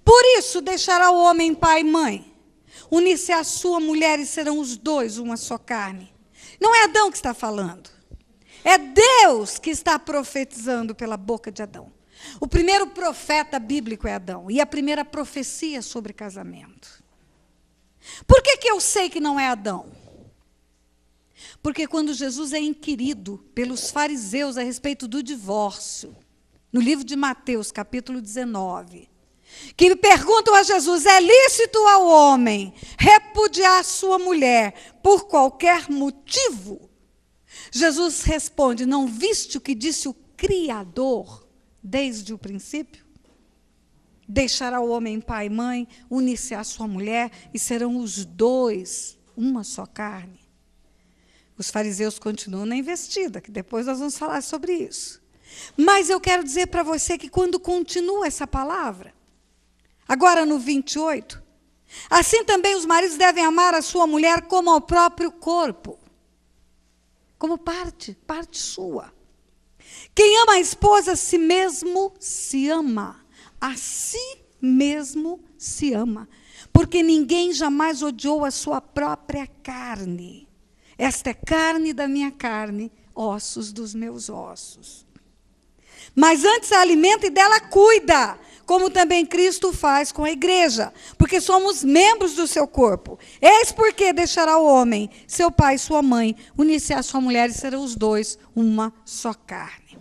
Por isso deixará o homem pai e mãe, unir-se à sua mulher e serão os dois uma só carne. Não é Adão que está falando. É Deus que está profetizando pela boca de Adão. O primeiro profeta bíblico é Adão. E a primeira profecia sobre casamento. Por que eu sei que não é Adão? Porque quando Jesus é inquirido pelos fariseus a respeito do divórcio, no livro de Mateus, capítulo 19, que perguntam a Jesus: é lícito ao homem repudiar sua mulher por qualquer motivo? Jesus responde: não viste o que disse o Criador desde o princípio? Deixará o homem pai e mãe, unir-se à sua mulher e serão os dois uma só carne. Os fariseus continuam na investida, que depois nós vamos falar sobre isso. Mas eu quero dizer para você que quando continua essa palavra, agora no 28, assim também os maridos devem amar a sua mulher como ao próprio corpo, como parte sua. Quem ama a esposa, a si mesmo se ama. A si mesmo se ama. Porque ninguém jamais odiou a sua própria carne. Esta é carne da minha carne, ossos dos meus ossos. Mas antes a alimenta e dela cuida, como também Cristo faz com a igreja, porque somos membros do seu corpo. Eis porque deixará o homem, seu pai e sua mãe, unir-se à sua mulher e serão os dois uma só carne.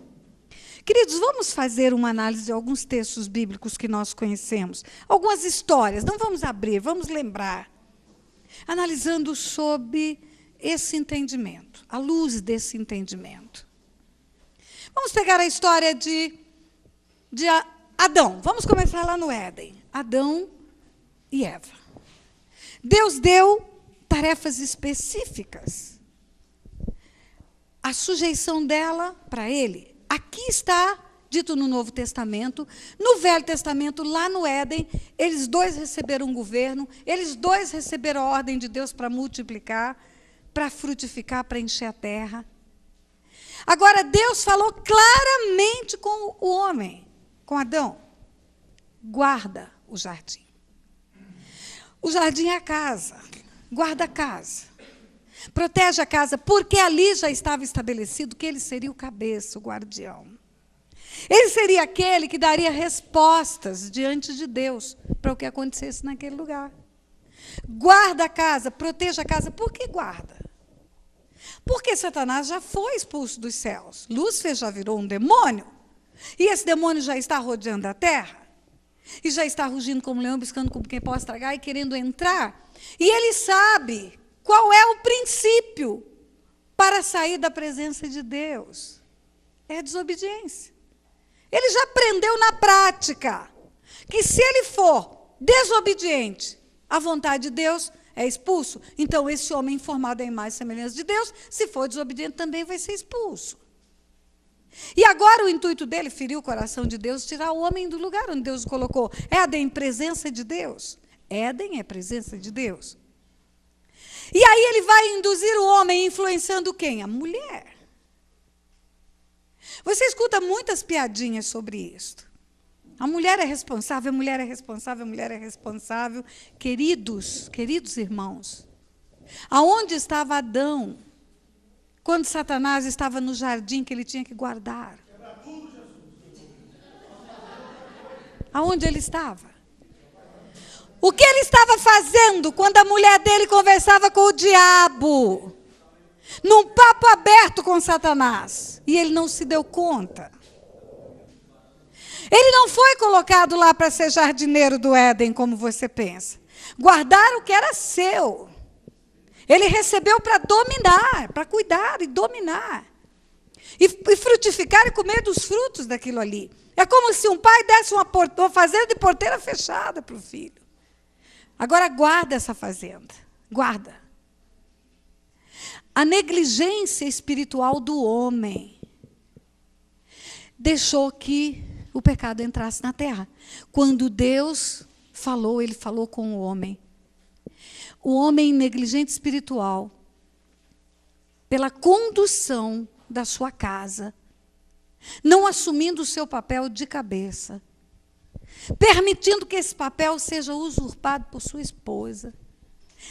Queridos, vamos fazer uma análise de alguns textos bíblicos que nós conhecemos. Algumas histórias, não vamos abrir, vamos lembrar. Analisando sobre esse entendimento, à luz desse entendimento. Vamos pegar a história de Adão. Vamos começar lá no Éden. Adão e Eva. Deus deu tarefas específicas. A sujeição dela para ele. Aqui está dito no Novo Testamento. No Velho Testamento, lá no Éden, eles dois receberam um governo, eles dois receberam a ordem de Deus para multiplicar, para frutificar, para encher a terra. Agora, Deus falou claramente com o homem, com Adão: guarda o jardim. O jardim é a casa, guarda a casa. Protege a casa, porque ali já estava estabelecido que ele seria o cabeça, o guardião. Ele seria aquele que daria respostas diante de Deus para o que acontecesse naquele lugar. Guarda a casa, proteja a casa. Por que guarda? Porque Satanás já foi expulso dos céus. Lúcifer já virou um demônio. E esse demônio já está rodeando a terra. E já está rugindo como leão, buscando como quem possa tragar e querendo entrar. E ele sabe qual é o princípio para sair da presença de Deus. É a desobediência. Ele já aprendeu na prática que se ele for desobediente à vontade de Deus, é expulso. Então, esse homem formado à imagem e semelhança de Deus, se for desobediente, também vai ser expulso. E agora o intuito dele, ferir o coração de Deus, tirar o homem do lugar onde Deus o colocou. Éden, presença de Deus. Éden é presença de Deus. E aí ele vai induzir o homem, influenciando quem? A mulher. Você escuta muitas piadinhas sobre isso. A mulher é responsável, a mulher é responsável, a mulher é responsável. Queridos irmãos, aonde estava Adão quando Satanás estava no jardim que ele tinha que guardar? Aonde ele estava? O que ele estava fazendo quando a mulher dele conversava com o diabo? Num papo aberto com Satanás. E ele não se deu conta. Ele não foi colocado lá para ser jardineiro do Éden, como você pensa. Guardar o que era seu. Ele recebeu para dominar, para cuidar e dominar. E frutificar e comer dos frutos daquilo ali. É como se um pai desse uma fazenda de porteira fechada para o filho. Agora guarda essa fazenda. Guarda. A negligência espiritual do homem deixou que o pecado entrasse na terra. Quando Deus falou, ele falou com o homem. O homem negligente espiritual, pela condução da sua casa, não assumindo o seu papel de cabeça, permitindo que esse papel seja usurpado por sua esposa,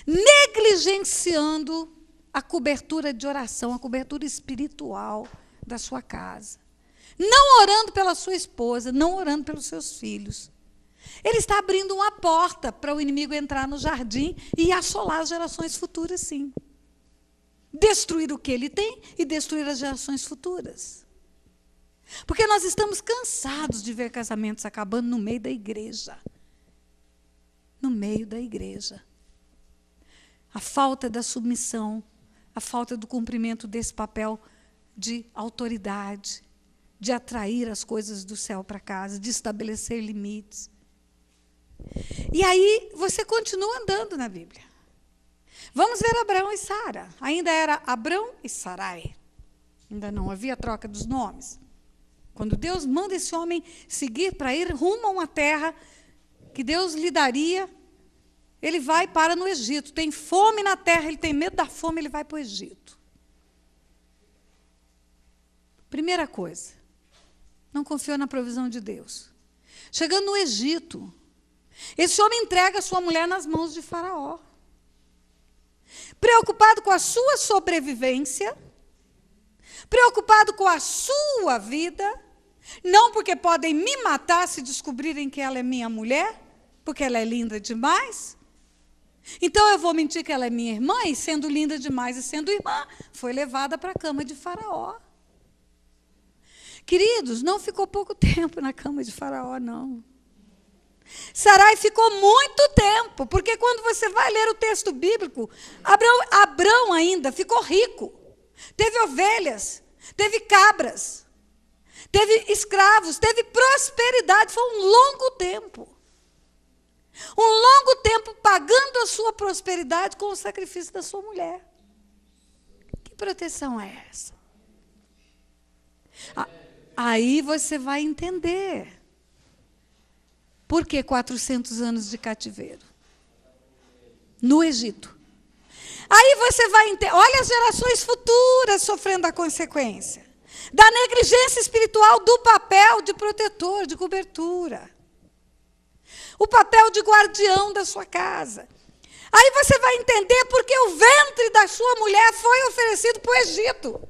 negligenciando a cobertura de oração, a cobertura espiritual da sua casa. Não orando pela sua esposa, não orando pelos seus filhos. Ele está abrindo uma porta para o inimigo entrar no jardim e assolar as gerações futuras, sim. Destruir o que ele tem e destruir as gerações futuras. Porque nós estamos cansados de ver casamentos acabando no meio da igreja. No meio da igreja. A falta da submissão, a falta do cumprimento desse papel de autoridade, de atrair as coisas do céu para casa, de estabelecer limites. E aí você continua andando na Bíblia. Vamos ver Abraão e Sara. Ainda era Abrão e Sarai. Ainda não havia troca dos nomes. Quando Deus manda esse homem seguir para ir rumo a uma terra que Deus lhe daria, ele vai e para no Egito. Tem fome na terra, ele tem medo da fome, ele vai para o Egito. Primeira coisa, não confiou na provisão de Deus. Chegando no Egito, esse homem entrega a sua mulher nas mãos de Faraó. Preocupado com a sua sobrevivência, preocupado com a sua vida, não porque podem me matar se descobrirem que ela é minha mulher, porque ela é linda demais. Então eu vou mentir que ela é minha irmã, e sendo linda demais e sendo irmã, foi levada para a cama de Faraó. Queridos, não ficou pouco tempo na cama de Faraó, não. Sarai ficou muito tempo, porque quando você vai ler o texto bíblico, Abrão ainda ficou rico. Teve ovelhas, teve cabras, teve escravos, teve prosperidade. Foi um longo tempo. Um longo tempo pagando a sua prosperidade com o sacrifício da sua mulher. Que proteção é essa? Aí você vai entender. Por que 400 anos de cativeiro? No Egito. Aí você vai entender, olha as gerações futuras sofrendo a consequência da negligência espiritual do papel de protetor, de cobertura. O papel de guardião da sua casa. Aí você vai entender porque o ventre da sua mulher foi oferecido para o Egito.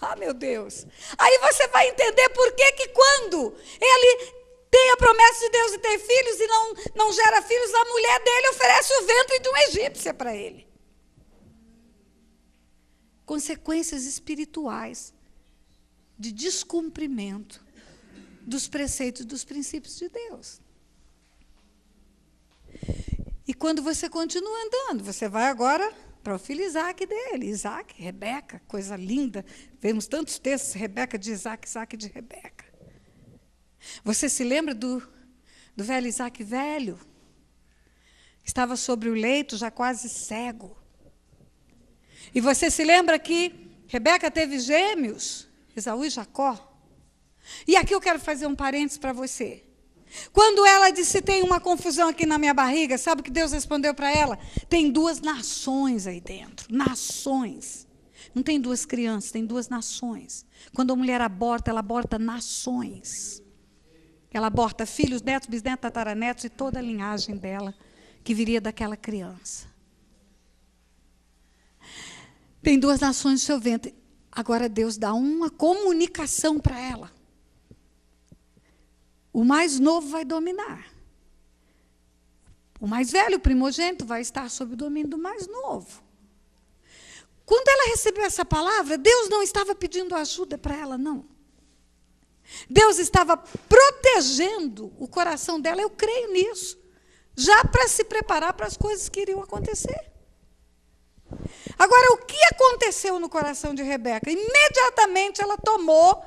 Ah, meu Deus. Aí você vai entender por que quando ele tem a promessa de Deus de ter filhos e não gera filhos, a mulher dele oferece o ventre de uma egípcia para ele. Consequências espirituais de descumprimento dos preceitos, dos princípios de Deus. E quando você continua andando, você vai agora para o filho Isaac dele. Isaac, Rebeca, coisa linda. Vemos tantos textos, Rebeca de Isaac, Isaac de Rebeca. Você se lembra do velho Isaac velho? Estava sobre o leito, já quase cego. E você se lembra que Rebeca teve gêmeos, Esaú e Jacó? E aqui eu quero fazer um parênteses para você. Quando ela disse, tem uma confusão aqui na minha barriga, sabe o que Deus respondeu para ela? Tem 2 nações aí dentro, nações. Não tem 2 crianças, tem 2 nações. Quando a mulher aborta, ela aborta nações. Ela aborta filhos, netos, bisnetos, tataranetos e toda a linhagem dela, que viria daquela criança. Tem 2 nações no seu ventre. Agora Deus dá uma comunicação para ela. O mais novo vai dominar. O mais velho, o primogênito, vai estar sob o domínio do mais novo. Quando ela recebeu essa palavra, Deus não estava pedindo ajuda para ela, não. Deus estava protegendo o coração dela, eu creio nisso, já para se preparar para as coisas que iriam acontecer. Agora, o que aconteceu no coração de Rebeca? Imediatamente ela tomou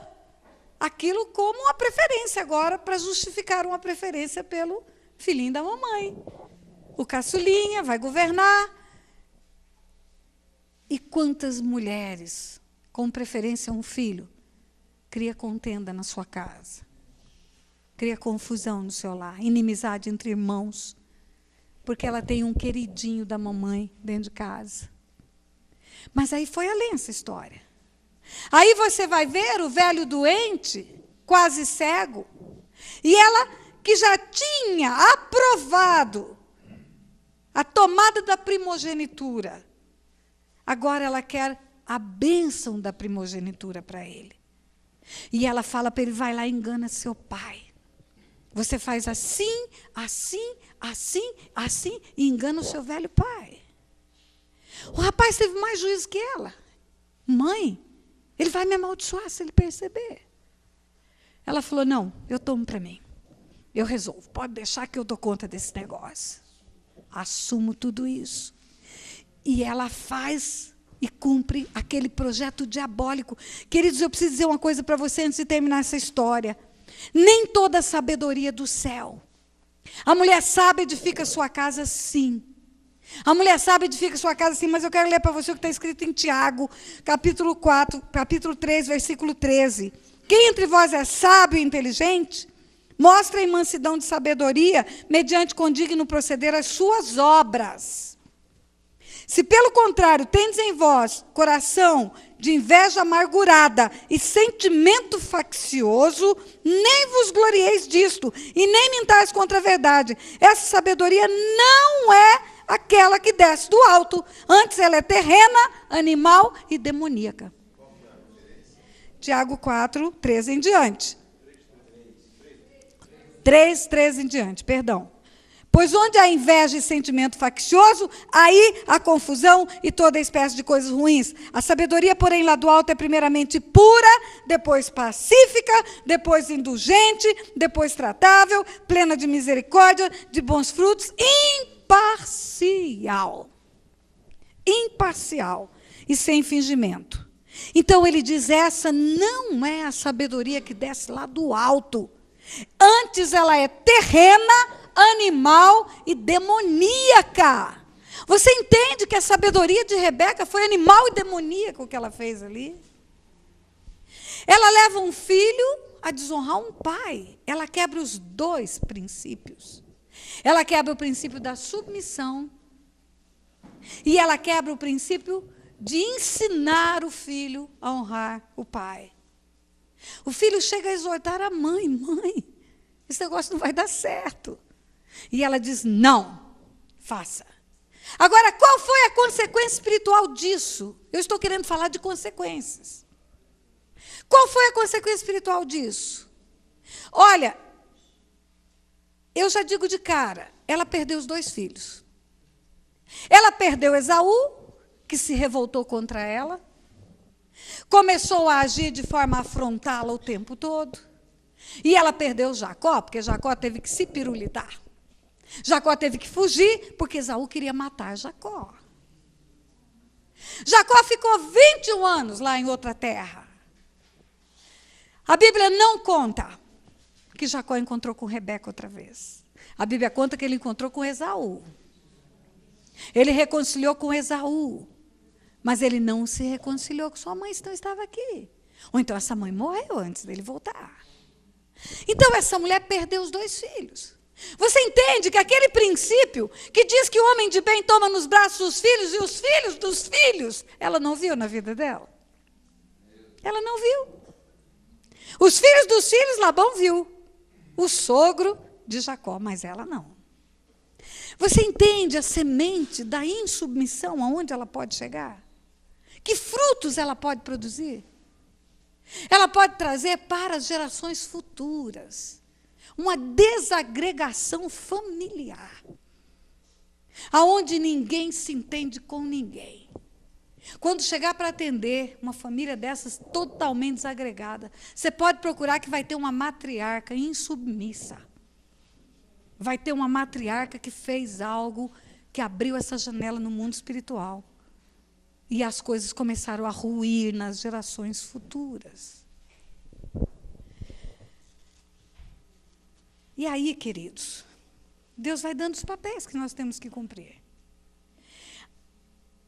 aquilo como uma preferência agora, para justificar uma preferência pelo filhinho da mamãe. O caçulinha vai governar. E quantas mulheres, com preferência a um filho, cria contenda na sua casa, cria confusão no seu lar, inimizade entre irmãos, porque ela tem um queridinho da mamãe dentro de casa. Mas aí foi além essa história. Aí você vai ver o velho doente, quase cego, e ela que já tinha aprovado a tomada da primogenitura, agora ela quer a bênção da primogenitura para ele. E ela fala para ele, vai lá e engana seu pai. Você faz assim, assim, assim, assim, e engana o seu velho pai. O rapaz teve mais juízo que ela. Mãe, ele vai me amaldiçoar se ele perceber. Ela falou, não, eu tomo para mim. Eu resolvo, pode deixar que eu dou conta desse negócio. Assumo tudo isso. E ela faz e cumpre aquele projeto diabólico. Queridos, eu preciso dizer uma coisa para você antes de terminar essa história. Nem toda a sabedoria do céu. A mulher sábia edifica sua casa, sim. A mulher sábia edifica sua casa, sim, mas eu quero ler para você o que está escrito em Tiago, capítulo 3, versículo 13. Quem entre vós é sábio e inteligente, mostra em mansidão de sabedoria, mediante condigno proceder as suas obras. Se, pelo contrário, tendes em vós coração de inveja amargurada e sentimento faccioso, nem vos glorieis disto, e nem mintais contra a verdade. Essa sabedoria não é aquela que desce do alto, antes ela é terrena, animal e demoníaca. Tiago 4, 13 em diante. 3, 13 em diante, perdão. Pois onde há inveja e sentimento faccioso, aí há confusão e toda espécie de coisas ruins. A sabedoria, porém, lá do alto é primeiramente pura, depois pacífica, depois indulgente, depois tratável, plena de misericórdia, de bons frutos, imparcial. Imparcial e sem fingimento. Então ele diz, essa não é a sabedoria que desce lá do alto. Antes ela é terrena, animal e demoníaca. Você entende que a sabedoria de Rebeca foi animal e demoníaca o que ela fez ali? Ela leva um filho a desonrar um pai. Ela quebra os dois princípios. Ela quebra o princípio da submissão e ela quebra o princípio de ensinar o filho a honrar o pai. O filho chega a exortar a mãe, mãe, esse negócio não vai dar certo. E ela diz, não, faça. Agora, qual foi a consequência espiritual disso? Eu estou querendo falar de consequências. Qual foi a consequência espiritual disso? Olha, eu já digo de cara, ela perdeu os dois filhos. Ela perdeu Esaú, que se revoltou contra ela, começou a agir de forma a afrontá-la o tempo todo, e ela perdeu Jacó, porque Jacó teve que se pirulitar. Jacó teve que fugir, porque Esaú queria matar Jacó. Jacó ficou 21 anos lá em outra terra. A Bíblia não conta que Jacó encontrou com Rebeca outra vez. A Bíblia conta que ele encontrou com Esaú. Ele reconciliou com Esaú, mas ele não se reconciliou com sua mãe, senão estava aqui. Ou então essa mãe morreu antes dele voltar. Então essa mulher perdeu os dois filhos. Você entende que aquele princípio que diz que o homem de bem toma nos braços os filhos e os filhos dos filhos, ela não viu na vida dela? Ela não viu. Os filhos dos filhos, Labão viu. O sogro de Jacó, mas ela não. Você entende a semente da insubmissão, aonde ela pode chegar? Que frutos ela pode produzir? Ela pode trazer para as gerações futuras uma desagregação familiar, aonde ninguém se entende com ninguém. Quando chegar para atender uma família dessas totalmente desagregada, você pode procurar que vai ter uma matriarca insubmissa. Vai ter uma matriarca que fez algo que abriu essa janela no mundo espiritual. E as coisas começaram a ruir nas gerações futuras. E aí, queridos, Deus vai dando os papéis que nós temos que cumprir.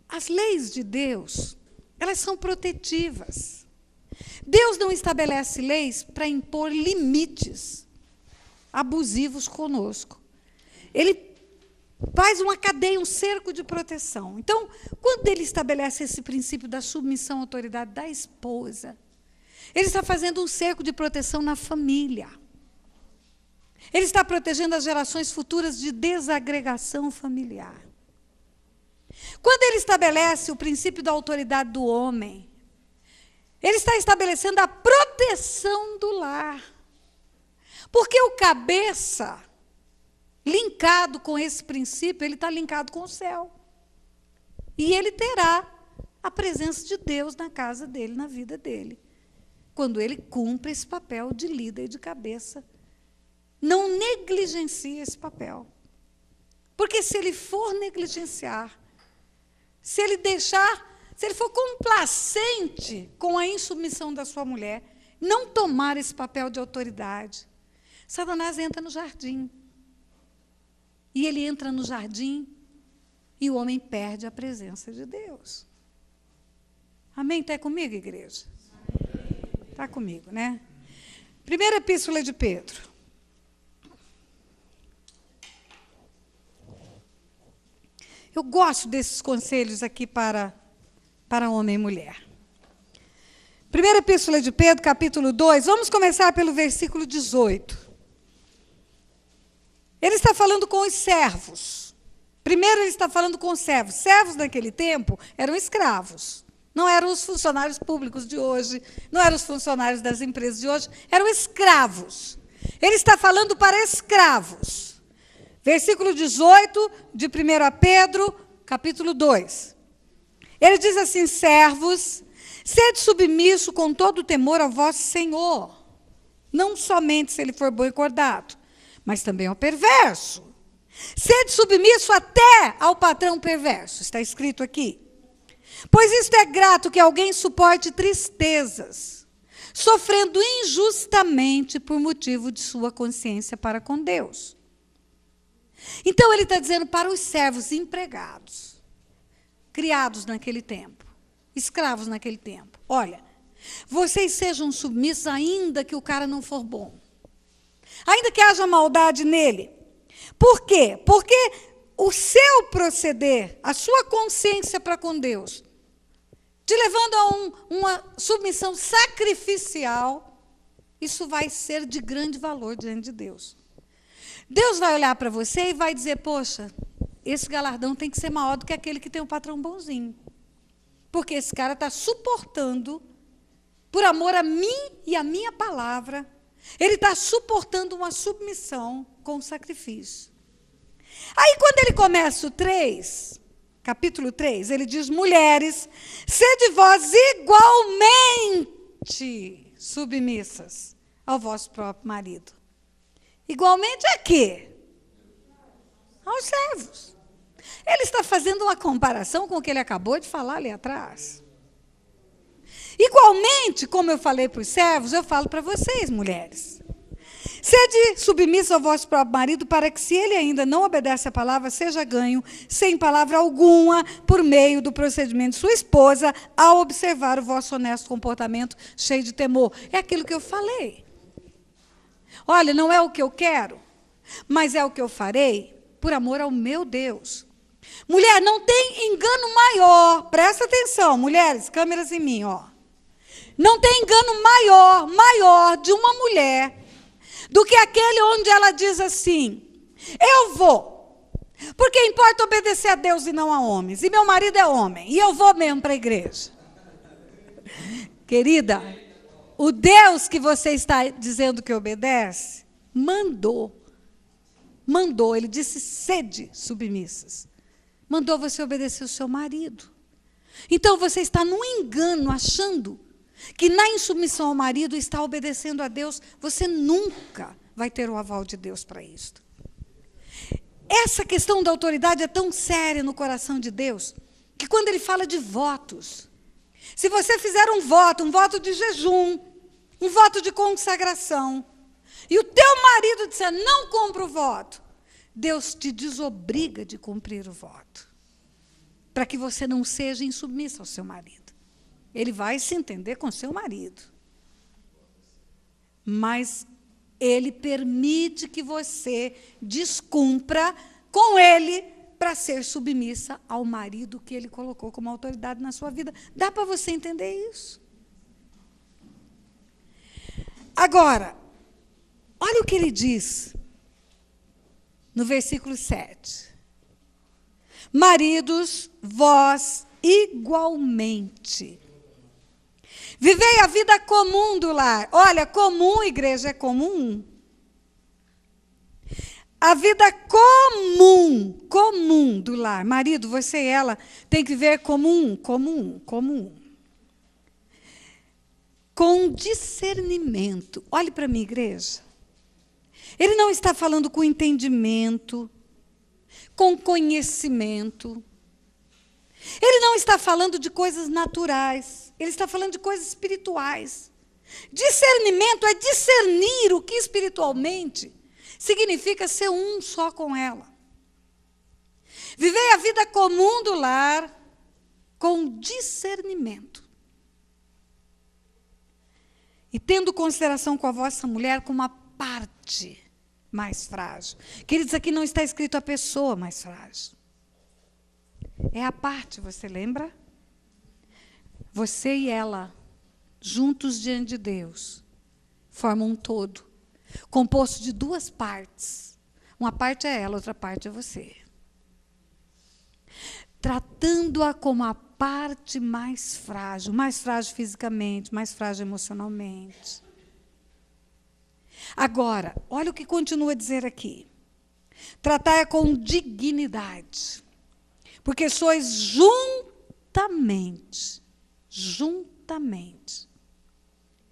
As leis de Deus, elas são protetivas. Deus não estabelece leis para impor limites abusivos conosco. Ele faz uma cadeia, um cerco de proteção. Então, quando ele estabelece esse princípio da submissão à autoridade da esposa, ele está fazendo um cerco de proteção na família. Ele está protegendo as gerações futuras de desagregação familiar. Quando ele estabelece o princípio da autoridade do homem, ele está estabelecendo a proteção do lar. Porque o cabeça, linkado com esse princípio, ele está linkado com o céu. E ele terá a presença de Deus na casa dele, na vida dele, quando ele cumpre esse papel de líder e de cabeça. Não negligencie esse papel. Porque se ele for negligenciar, se ele for complacente com a insubmissão da sua mulher, não tomar esse papel de autoridade, Satanás entra no jardim. E ele entra no jardim e o homem perde a presença de Deus. Amém? Está comigo, igreja? Está comigo, né? Primeira epístola de Pedro. Eu gosto desses conselhos aqui para homem e mulher. Primeira epístola de Pedro, capítulo 2, vamos começar pelo versículo 18. Ele está falando com os servos. Primeiro ele está falando com os servos. Servos naquele tempo eram escravos. Não eram os funcionários públicos de hoje, não eram os funcionários das empresas de hoje, eram escravos. Ele está falando para escravos. Versículo 18 de 1 Pedro, capítulo 2. Ele diz assim: servos, sede submisso com todo temor ao vosso Senhor, não somente se ele for bom e acordado, mas também ao perverso. Sede submisso até ao patrão perverso, está escrito aqui. Pois isto é grato que alguém suporte tristezas, sofrendo injustamente por motivo de sua consciência para com Deus. Então ele está dizendo para os servos empregados, criados naquele tempo, escravos naquele tempo: olha, vocês sejam submissos ainda que o cara não for bom, ainda que haja maldade nele. Por quê? Porque o seu proceder, a sua consciência para com Deus, te levando a uma submissão sacrificial, isso vai ser de grande valor diante de Deus. Deus vai olhar para você e vai dizer: poxa, esse galardão tem que ser maior do que aquele que tem um patrão bonzinho. Porque esse cara está suportando, por amor a mim e a minha palavra, ele está suportando uma submissão com sacrifício. Aí, quando ele começa o 3, capítulo 3, ele diz: mulheres, sede vós igualmente submissas ao vosso próprio marido. Igualmente a quê? Aos servos. Ele está fazendo uma comparação com o que ele acabou de falar ali atrás. Igualmente, como eu falei para os servos, eu falo para vocês, mulheres. Sede submissos ao vosso próprio marido, para que, se ele ainda não obedece à palavra, seja ganho, sem palavra alguma, por meio do procedimento de sua esposa, ao observar o vosso honesto comportamento, cheio de temor. É aquilo que eu falei. Olha, não é o que eu quero, mas é o que eu farei, por amor ao meu Deus. Mulher, não tem engano maior, presta atenção, mulheres, câmeras em mim, ó. Não tem engano maior de uma mulher do que aquele onde ela diz assim: eu vou, porque importa obedecer a Deus e não a homens, e meu marido é homem, e eu vou mesmo para a igreja. Querida, o Deus que você está dizendo que obedece, mandou, ele disse: sede submissas. Mandou você obedecer o seu marido. Então você está num engano, achando que na insubmissão ao marido está obedecendo a Deus. Você nunca vai ter o aval de Deus para isso. Essa questão da autoridade é tão séria no coração de Deus, que quando ele fala de votos, se você fizer um voto de jejum, um voto de consagração, e o teu marido disser: não cumpra o voto, Deus te desobriga de cumprir o voto, para que você não seja insubmissa ao seu marido. Ele vai se entender com seu marido, mas ele permite que você descumpra com ele para ser submissa ao marido que ele colocou como autoridade na sua vida. Dá para você entender isso? Agora, olha o que ele diz no versículo 7. Maridos, vós igualmente vivei a vida comum do lar. Olha, comum, igreja, é comum. A vida comum do lar. Marido, você e ela tem que viver comum. Com discernimento. Olhe para mim, igreja. Ele não está falando com entendimento, com conhecimento. Ele não está falando de coisas naturais. Ele está falando de coisas espirituais. Discernimento é discernir o que espiritualmente significa ser um só com ela. Vivei a vida comum do lar com discernimento. E tendo consideração com a vossa mulher como uma parte mais frágil. Queridos, aqui não está escrito a pessoa mais frágil. É a parte, você lembra? Você e ela, juntos diante de Deus, formam um todo, composto de duas partes. Uma parte é ela, outra parte é você. Tratando-a como a parte mais frágil fisicamente, mais frágil emocionalmente. Agora, olha o que continua a dizer aqui. Tratai-a com dignidade, porque sois juntamente,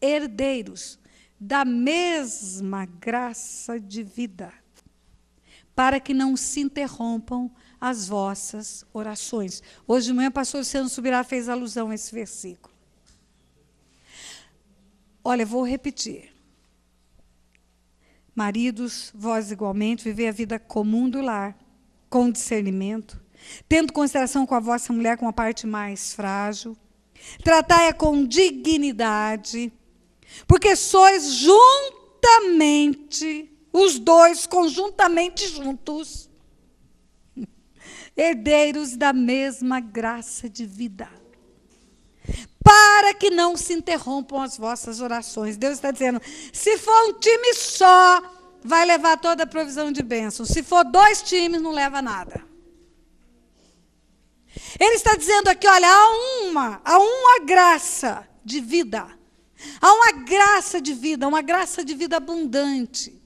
herdeiros da mesma graça de vida, para que não se interrompam as vossas orações. Hoje de manhã o pastor Luciano Subirá fez alusão a esse versículo. Olha, vou repetir. Maridos, vós igualmente, vivei a vida comum do lar, com discernimento, tendo consideração com a vossa mulher como a parte mais frágil. Tratai-a com dignidade, porque sois juntamente, os dois conjuntamente juntos, herdeiros da mesma graça de vida, para que não se interrompam as vossas orações. Deus está dizendo, se for um time só, vai levar toda a provisão de bênção. Se for 2 times, não leva nada. Ele está dizendo aqui, olha, há uma graça de vida. Há uma graça de vida, uma graça de vida abundante.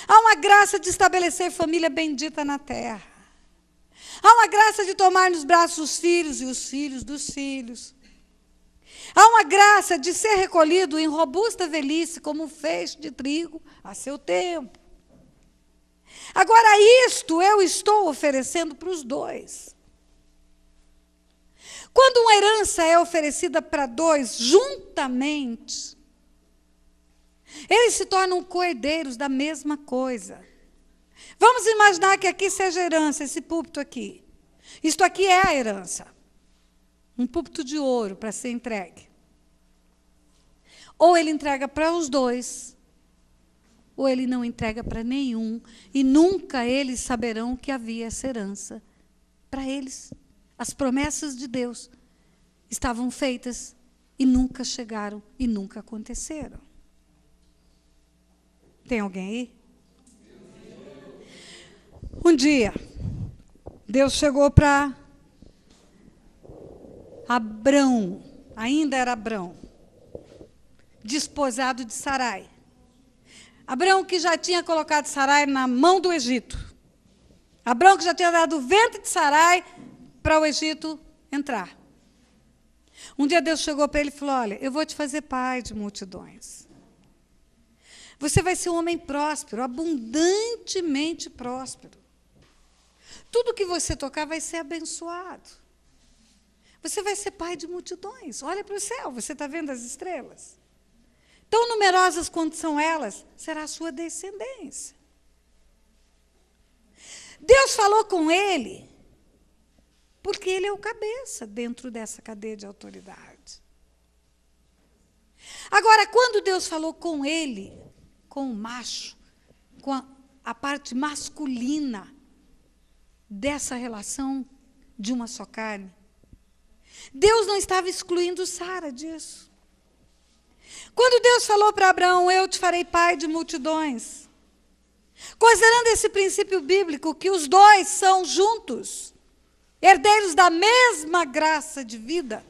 Há uma graça de estabelecer família bendita na terra. Há uma graça de tomar nos braços os filhos e os filhos dos filhos. Há uma graça de ser recolhido em robusta velhice, como um feixe de trigo a seu tempo. Agora, isto eu estou oferecendo para os 2. Quando uma herança é oferecida para 2 juntamente, eles se tornam coerdeiros da mesma coisa. Vamos imaginar que aqui seja herança, esse púlpito aqui. Isto aqui é a herança. Um púlpito de ouro para ser entregue. Ou ele entrega para os 2, ou ele não entrega para nenhum, e nunca eles saberão que havia essa herança para eles. As promessas de Deus estavam feitas e nunca chegaram e nunca aconteceram. Tem alguém aí? Um dia, Deus chegou para Abrão, ainda era Abrão, desposado de Sarai. Abrão que já tinha colocado Sarai na mão do Egito. Abrão que já tinha dado o ventre de Sarai para o Egito entrar. Um dia Deus chegou para ele e falou, olha, eu vou te fazer pai de multidões. Você vai ser um homem próspero, abundantemente próspero. Tudo que você tocar vai ser abençoado. Você vai ser pai de multidões. Olha para o céu, você está vendo as estrelas? Tão numerosas quanto são elas, será a sua descendência. Deus falou com ele, porque ele é o cabeça dentro dessa cadeia de autoridade. Agora, quando Deus falou com ele, com o macho, com a parte masculina dessa relação de uma só carne, Deus não estava excluindo Sara disso. Quando Deus falou para Abraão, eu te farei pai de multidões, considerando esse princípio bíblico, que os 2 são juntos, herdeiros da mesma graça de vida,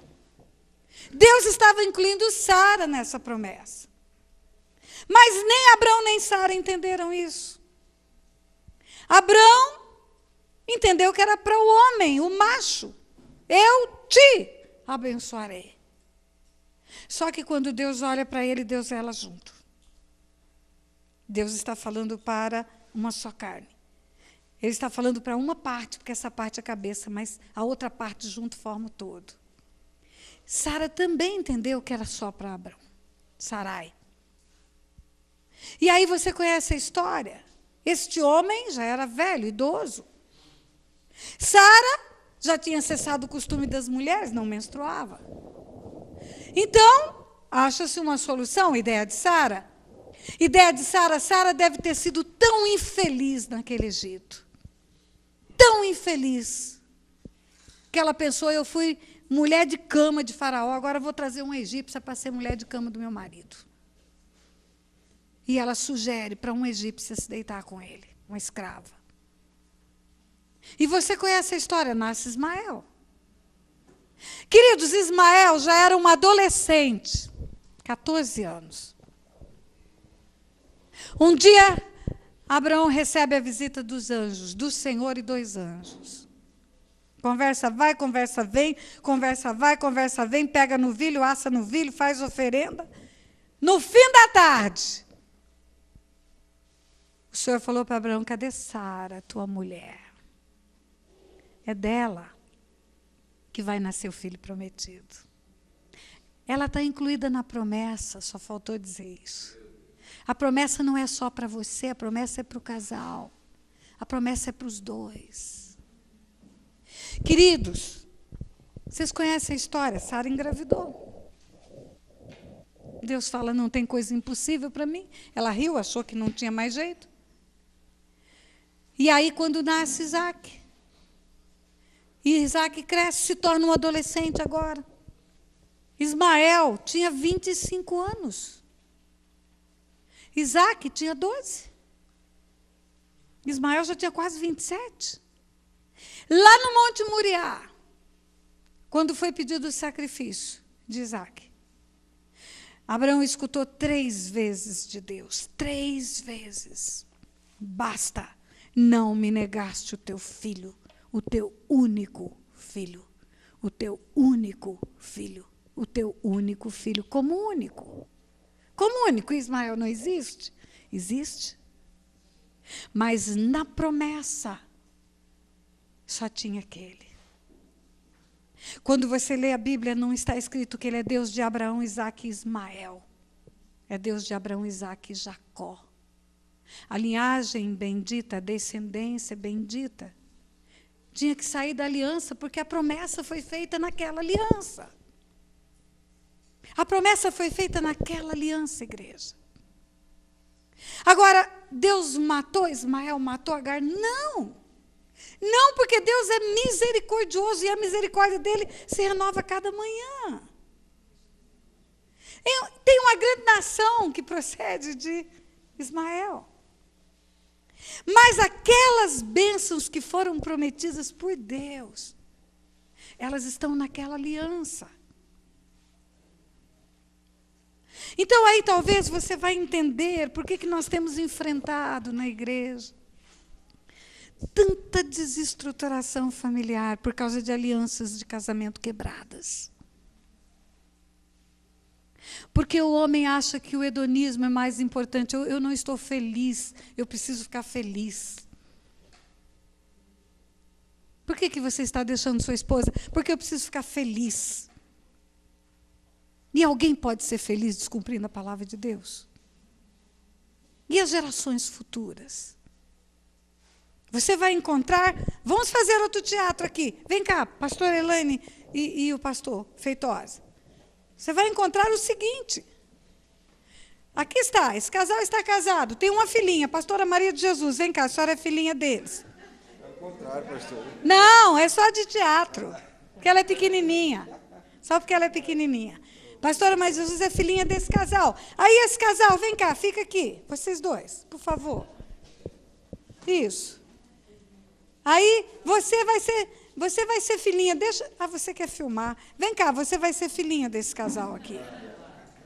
Deus estava incluindo Sara nessa promessa. Mas nem Abrão nem Sara entenderam isso. Abrão entendeu que era para o homem, o macho. Eu te abençoarei. Só que quando Deus olha para ele, Deus e ela junto. Deus está falando para uma só carne. Ele está falando para uma parte, porque essa parte é a cabeça, mas a outra parte junto forma o todo. Sara também entendeu que era só para Abrão, Sarai. E aí você conhece a história. Este homem já era velho, idoso. Sara já tinha cessado o costume das mulheres, não menstruava. Então, acha-se uma solução, ideia de Sara. Ideia de Sara, Sara deve ter sido tão infeliz naquele Egito. Tão infeliz, que ela pensou, eu fui mulher de cama de Faraó, agora vou trazer uma egípcia para ser mulher de cama do meu marido. E ela sugere para uma egípcia se deitar com ele, uma escrava. E você conhece a história, nasce Ismael. Queridos, Ismael já era um adolescente, 14 anos. Um dia, Abraão recebe a visita dos anjos, do Senhor e 2 anjos. Conversa vai, conversa vem, conversa vai, conversa vem, pega novilho, assa novilho, faz oferenda. No fim da tarde, o Senhor falou para Abraão: cadê Sara, tua mulher? É dela que vai nascer o filho prometido. Ela está incluída na promessa, só faltou dizer isso. A promessa não é só para você, a promessa é para o casal. A promessa é para os 2. Queridos, vocês conhecem a história? Sara engravidou. Deus fala: não tem coisa impossível para mim. Ela riu, achou que não tinha mais jeito. E aí, quando nasce Isaac, e Isaac cresce, se torna um adolescente agora. Ismael tinha 25 anos. Isaac tinha 12. Ismael já tinha quase 27. Lá no Monte Moriá, quando foi pedido o sacrifício de Isaac, Abraão escutou 3 vezes de Deus. 3 vezes. Basta, não me negaste o teu filho, o teu único filho, o teu único filho, o teu único filho, como único. Como único, Ismael não existe? Existe. Mas na promessa, só tinha aquele. Quando você lê a Bíblia, não está escrito que ele é Deus de Abraão, Isaque e Ismael. É Deus de Abraão, Isaque e Jacó. A linhagem bendita, a descendência bendita, tinha que sair da aliança, porque a promessa foi feita naquela aliança. A promessa foi feita naquela aliança, igreja. Agora, Deus matou Ismael, matou Agar? Não. Não, porque Deus é misericordioso e a misericórdia dele se renova a cada manhã. Tem uma grande nação que procede de Ismael. Mas aquelas bênçãos que foram prometidas por Deus, elas estão naquela aliança. Então aí talvez você vai entender por que nós temos enfrentado na igreja tanta desestruturação familiar por causa de alianças de casamento quebradas. Porque o homem acha que o hedonismo é mais importante. Eu não estou feliz, eu preciso ficar feliz. Por que você está deixando sua esposa? Porque eu preciso ficar feliz. E alguém pode ser feliz descumprindo a palavra de Deus? E as gerações futuras? Você vai encontrar... Vamos fazer outro teatro aqui. Vem cá, pastor Elaine e o pastor Feitosa. Você vai encontrar o seguinte. Aqui está, esse casal está casado. Tem uma filhinha, pastora Maria de Jesus. Vem cá, a senhora é filhinha deles. É o contrário, pastor. Não, é só de teatro. Porque ela é pequenininha. Só porque ela é pequenininha. Pastora Maria de Jesus é filhinha desse casal. Aí esse casal, vem cá, fica aqui. Vocês 2, por favor. Isso. Aí você vai ser filhinha, você quer filmar. Vem cá, você vai ser filhinha desse casal aqui.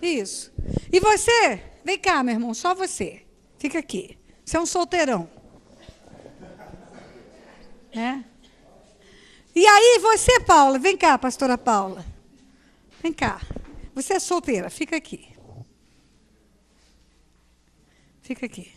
Isso. E você, vem cá, meu irmão, só você. Fica aqui. Você é um solteirão. É? E aí você, Paula, vem cá, pastora Paula. Vem cá. Você é solteira, fica aqui. Fica aqui.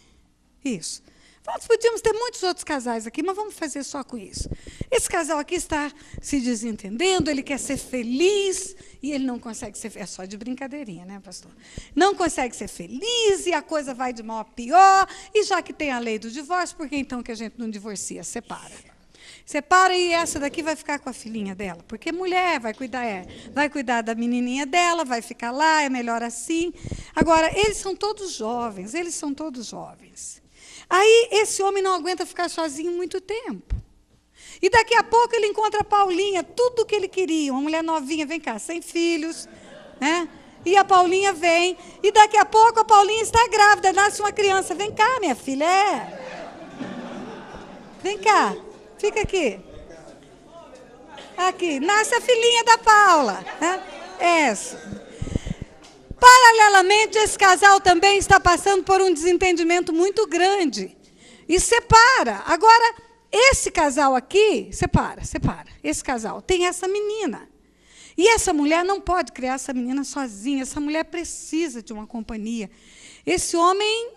Isso. Nós podíamos ter muitos outros casais aqui, mas vamos fazer só com isso. Esse casal aqui está se desentendendo, ele quer ser feliz e ele não consegue ser feliz. É só de brincadeirinha, né, pastor? Não consegue ser feliz e a coisa vai de mal a pior. E já que tem a lei do divórcio, por que então que a gente não divorcia? Separa. Separa e essa daqui vai ficar com a filhinha dela. Porque mulher vai cuidar da menininha dela, vai ficar lá, é melhor assim. Agora, eles são todos jovens. Aí, esse homem não aguenta ficar sozinho muito tempo. E daqui a pouco ele encontra a Paulinha, tudo o que ele queria. Uma mulher novinha, vem cá, sem filhos. Né? E a Paulinha vem. E daqui a pouco a Paulinha está grávida, nasce uma criança. Vem cá, minha filha. Vem cá, fica aqui. Aqui, nasce a filhinha da Paula. Né? Essa. Paralelamente, esse casal também está passando por um desentendimento muito grande. e separa. Agora, esse casal aqui, separa. Esse casal tem essa menina. E essa mulher não pode criar essa menina sozinha. Essa mulher precisa de uma companhia. Esse homem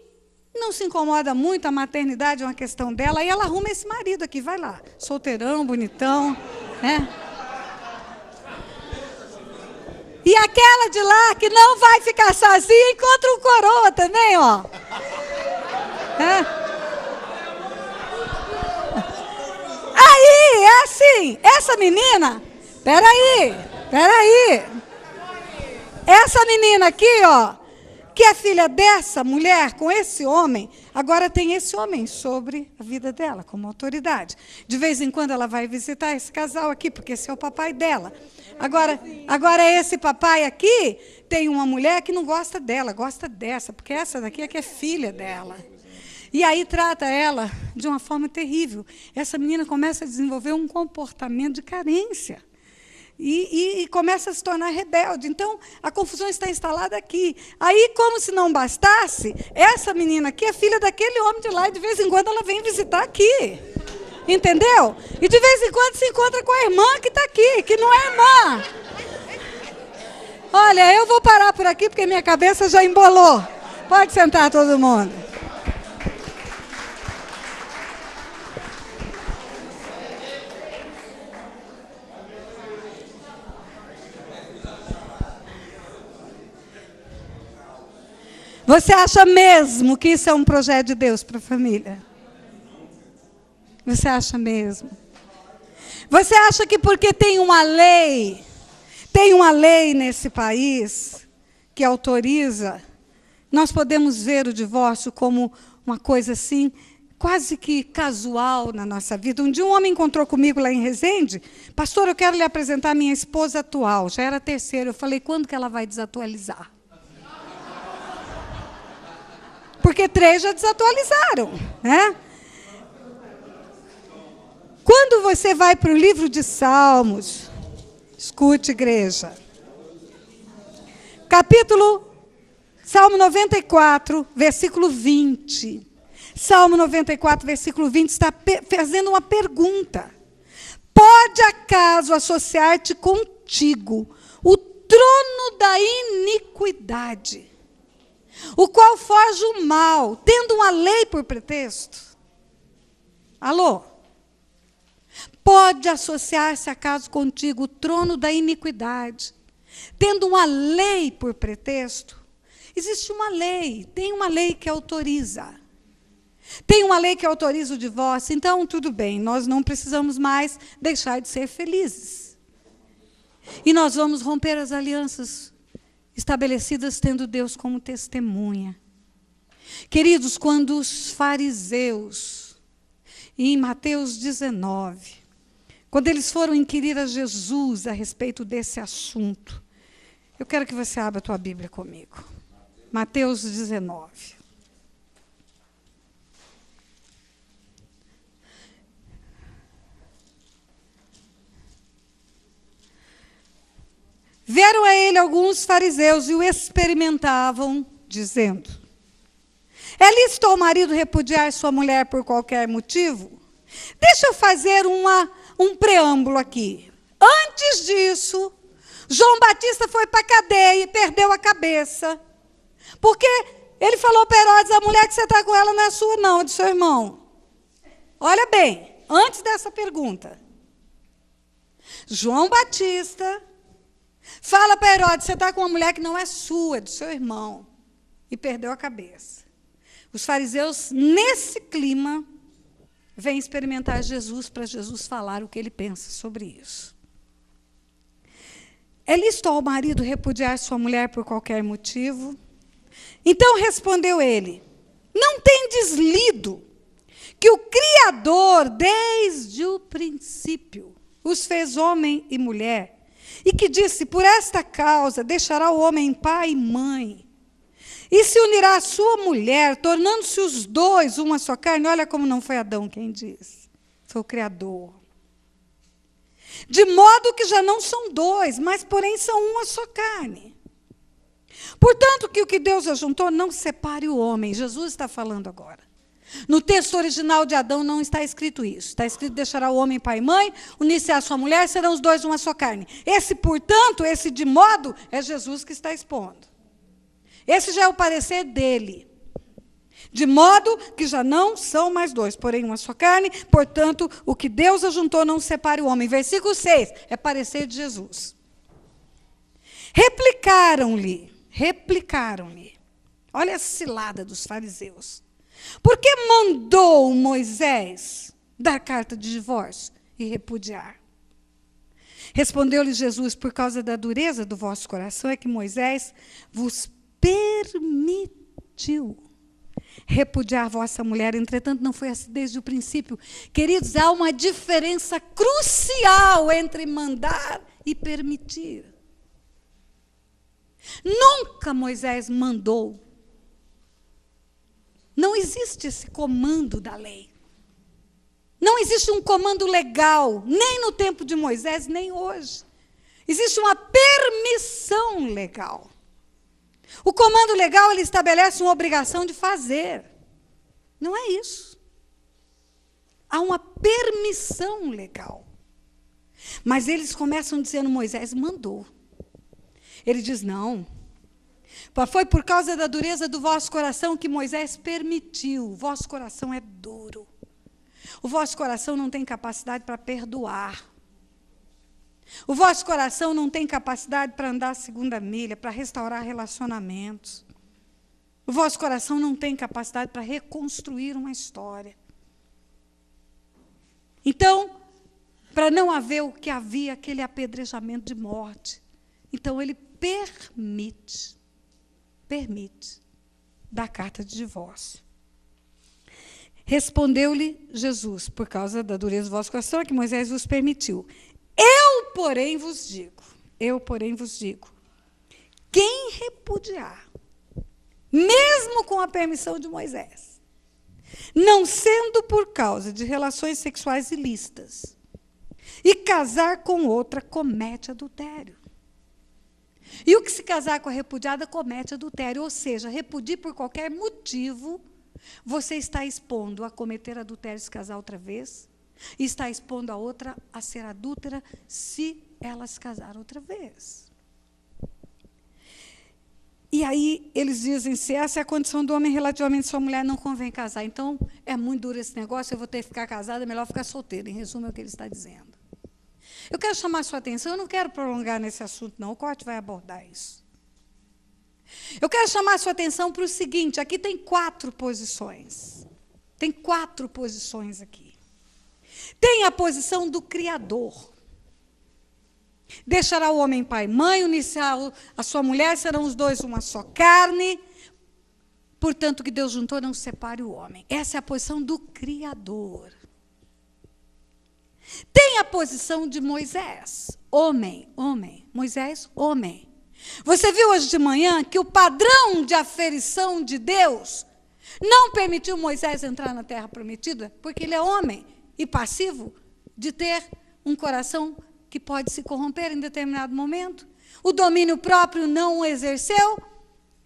não se incomoda muito, a maternidade é uma questão dela. Aí ela arruma esse marido aqui, vai lá. Solteirão, bonitão, né? E aquela de lá, que não vai ficar sozinha, encontra um coroa também, ó. Aí, é assim, essa menina, peraí. Essa menina aqui, ó, que é filha dessa mulher com esse homem, agora tem esse homem sobre a vida dela, como autoridade. De vez em quando ela vai visitar esse casal aqui, porque esse é o papai dela. Agora esse papai aqui tem uma mulher que não gosta dela, gosta dessa, porque essa daqui é que é filha dela. E aí trata ela de uma forma terrível. Essa menina começa a desenvolver um comportamento de carência. E começa a se tornar rebelde. Então, a confusão está instalada aqui. Aí, como se não bastasse, essa menina aqui é filha daquele homem de lá, e de vez em quando ela vem visitar aqui. Entendeu? E de vez em quando se encontra com a irmã que está aqui, que não é irmã. Olha, eu vou parar por aqui, porque minha cabeça já embolou. Pode sentar todo mundo. Você acha mesmo que isso é um projeto de Deus para a família? Você acha mesmo? Você acha que porque tem uma lei nesse país que autoriza, nós podemos ver o divórcio como uma coisa assim, quase que casual na nossa vida? Um dia um homem encontrou comigo lá em Resende, pastor, eu quero lhe apresentar a minha esposa atual, já era a terceira, eu falei, quando que ela vai desatualizar? Porque 3 já desatualizaram, né? Quando você vai para o livro de Salmos, escute, igreja, Salmo 94, versículo 20. Salmo 94, versículo 20, está fazendo uma pergunta. Pode acaso associar-te contigo o trono da iniquidade, o qual foge o mal, tendo uma lei por pretexto? Alô? Pode associar-se acaso contigo o trono da iniquidade, tendo uma lei por pretexto? Existe uma lei, tem uma lei que autoriza. Tem uma lei que autoriza o divórcio, então tudo bem, nós não precisamos mais deixar de ser felizes. E nós vamos romper as alianças estabelecidas tendo Deus como testemunha. Queridos, quando os fariseus, em Mateus 19, quando eles foram inquirir a Jesus a respeito desse assunto, eu quero que você abra a tua Bíblia comigo. Mateus 19. Vieram a ele alguns fariseus e o experimentavam, dizendo: é lícito ao marido repudiar sua mulher por qualquer motivo? Deixa eu fazer um preâmbulo aqui. Antes disso, João Batista foi para a cadeia e perdeu a cabeça. Porque ele falou para Herodes, a mulher que você está com ela não é sua não, é do seu irmão. Olha bem, antes dessa pergunta. João Batista fala para Herodes, você está com uma mulher que não é sua, é do seu irmão. E perdeu a cabeça. Os fariseus, nesse clima, vêm experimentar Jesus para Jesus falar o que ele pensa sobre isso. É lícito ao marido repudiar sua mulher por qualquer motivo? Então respondeu ele: não tendes lido que o Criador, desde o princípio, os fez homem e mulher, e que disse, por esta causa deixará o homem pai e mãe, e se unirá à sua mulher, tornando-se os dois uma só carne? Olha como não foi Adão quem disse, foi o Criador. De modo que já não são dois, mas porém são uma só carne. Portanto, que o que Deus ajuntou, não separe o homem. Jesus está falando agora. No texto original de Adão não está escrito isso. Está escrito: deixará o homem pai e mãe, unir-se à sua mulher, serão os dois uma só carne. Esse, portanto, esse de modo, é Jesus que está expondo. Esse já é o parecer dele. De modo que já não são mais dois, porém uma só carne. Portanto, o que Deus ajuntou não separe o homem. Versículo 6, é parecer de Jesus. Replicaram-lhe. Olha a cilada dos fariseus. Por que mandou Moisés dar carta de divórcio e repudiar? Respondeu-lhe Jesus: por causa da dureza do vosso coração é que Moisés vos permitiu repudiar vossa mulher. Entretanto, não foi assim desde o princípio. Queridos, há uma diferença crucial entre mandar e permitir. Nunca Moisés mandou. Não existe esse comando da lei. Não existe um comando legal, nem no tempo de Moisés, nem hoje. Existe uma permissão legal. O comando legal, ele estabelece uma obrigação de fazer. Não é isso. Há uma permissão legal. Mas eles começam dizendo: Moisés mandou. Ele diz: não. Foi por causa da dureza do vosso coração que Moisés permitiu. O vosso coração é duro. O vosso coração não tem capacidade para perdoar. O vosso coração não tem capacidade para andar a segunda milha, para restaurar relacionamentos. O vosso coração não tem capacidade para reconstruir uma história. Então, para não haver o que havia, aquele apedrejamento de morte, então ele permite dar carta de divórcio. Respondeu-lhe Jesus: por causa da dureza do vosso coração é que Moisés vos permitiu. Eu, porém, vos digo, quem repudiar, mesmo com a permissão de Moisés, não sendo por causa de relações sexuais ilícitas, e casar com outra, comete adultério. E o que se casar com a repudiada comete adultério, ou seja, repudie por qualquer motivo, você está expondo a cometer adultério se casar outra vez, e está expondo a outra a ser adúltera se ela se casar outra vez. E aí eles dizem: se essa é a condição do homem relativamente à sua mulher, não convém casar. Então, é muito duro esse negócio, eu vou ter que ficar casada, é melhor ficar solteira. Em resumo, é o que ele está dizendo. Eu quero chamar a sua atenção, eu não quero prolongar nesse assunto, não. O corte vai abordar isso. Eu quero chamar a sua atenção para o seguinte: aqui tem 4 posições. Tem 4 posições aqui. Tem a posição do Criador. Deixará o homem pai e mãe, unir-se a sua mulher, serão os dois uma só carne. Portanto, o que Deus juntou, não separe o homem. Essa é a posição do Criador. Tem a posição de Moisés, homem. Moisés, homem. Você viu hoje de manhã que o padrão de aferição de Deus não permitiu Moisés entrar na terra prometida, porque ele é homem e passivo de ter um coração que pode se corromper em determinado momento. O domínio próprio não o exerceu,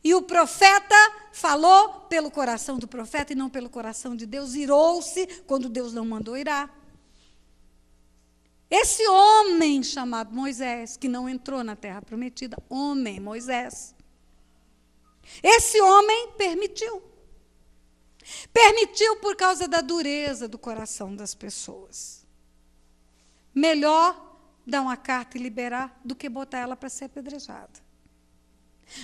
e o profeta falou pelo coração do profeta e não pelo coração de Deus. Irou-se quando Deus não mandou irar. Esse homem chamado Moisés, que não entrou na terra prometida, homem, Moisés, esse homem permitiu. Permitiu por causa da dureza do coração das pessoas. Melhor dar uma carta e liberar do que botar ela para ser apedrejada.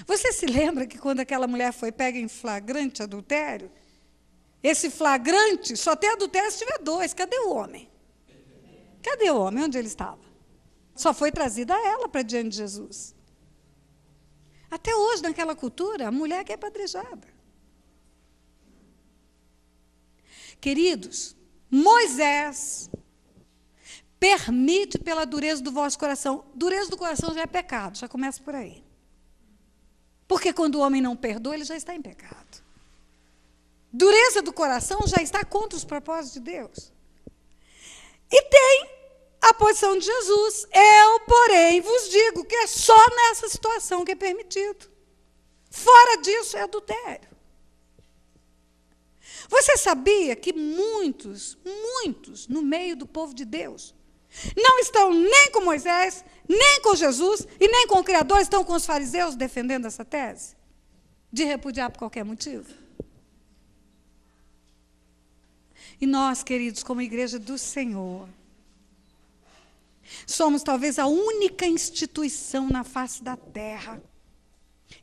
Você se lembra que quando aquela mulher foi pega em flagrante adultério, esse flagrante só tem adultério se tiver 2. Cadê o homem? Cadê o homem? Onde ele estava? Só foi trazida ela para diante de Jesus. Até hoje, naquela cultura, a mulher que é apedrejada. Queridos, Moisés permite pela dureza do vosso coração. Dureza do coração já é pecado, já começa por aí. Porque quando o homem não perdoa, ele já está em pecado. Dureza do coração já está contra os propósitos de Deus. E tem a posição de Jesus. Eu, porém, vos digo que é só nessa situação que é permitido. Fora disso é adultério. Você sabia que muitos, no meio do povo de Deus, não estão nem com Moisés, nem com Jesus e nem com o Criador, estão com os fariseus defendendo essa tese? De repudiar por qualquer motivo? E nós, queridos, como igreja do Senhor, somos talvez a única instituição na face da terra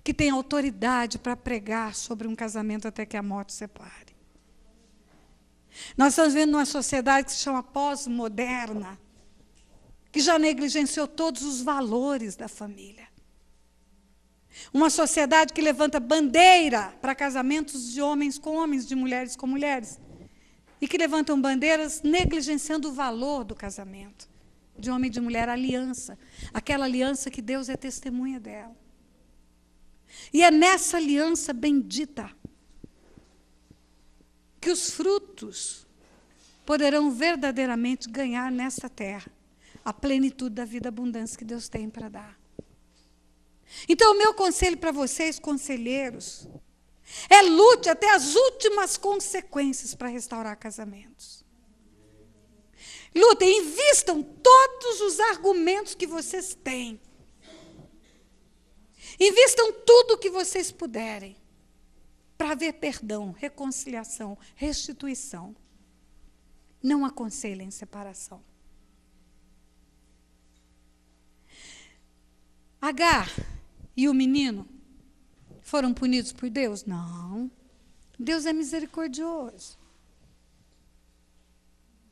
que tem autoridade para pregar sobre um casamento até que a morte separe. Nós estamos vivendo numa sociedade que se chama pós-moderna, que já negligenciou todos os valores da família. Uma sociedade que levanta bandeira para casamentos de homens com homens, de mulheres com mulheres. E que levantam bandeiras negligenciando o valor do casamento. De homem e de mulher, a aliança. Aquela aliança que Deus é testemunha dela. E é nessa aliança bendita que os frutos poderão verdadeiramente ganhar nesta terra a plenitude da vida abundante que Deus tem para dar. Então, o meu conselho para vocês, conselheiros, é lute até as últimas consequências para restaurar casamentos. Lutem, invistam todos os argumentos que vocês têm. Invistam tudo o que vocês puderem para haver perdão, reconciliação, restituição. Não aconselhem separação. Agar e o menino foram punidos por Deus? Não. Deus é misericordioso.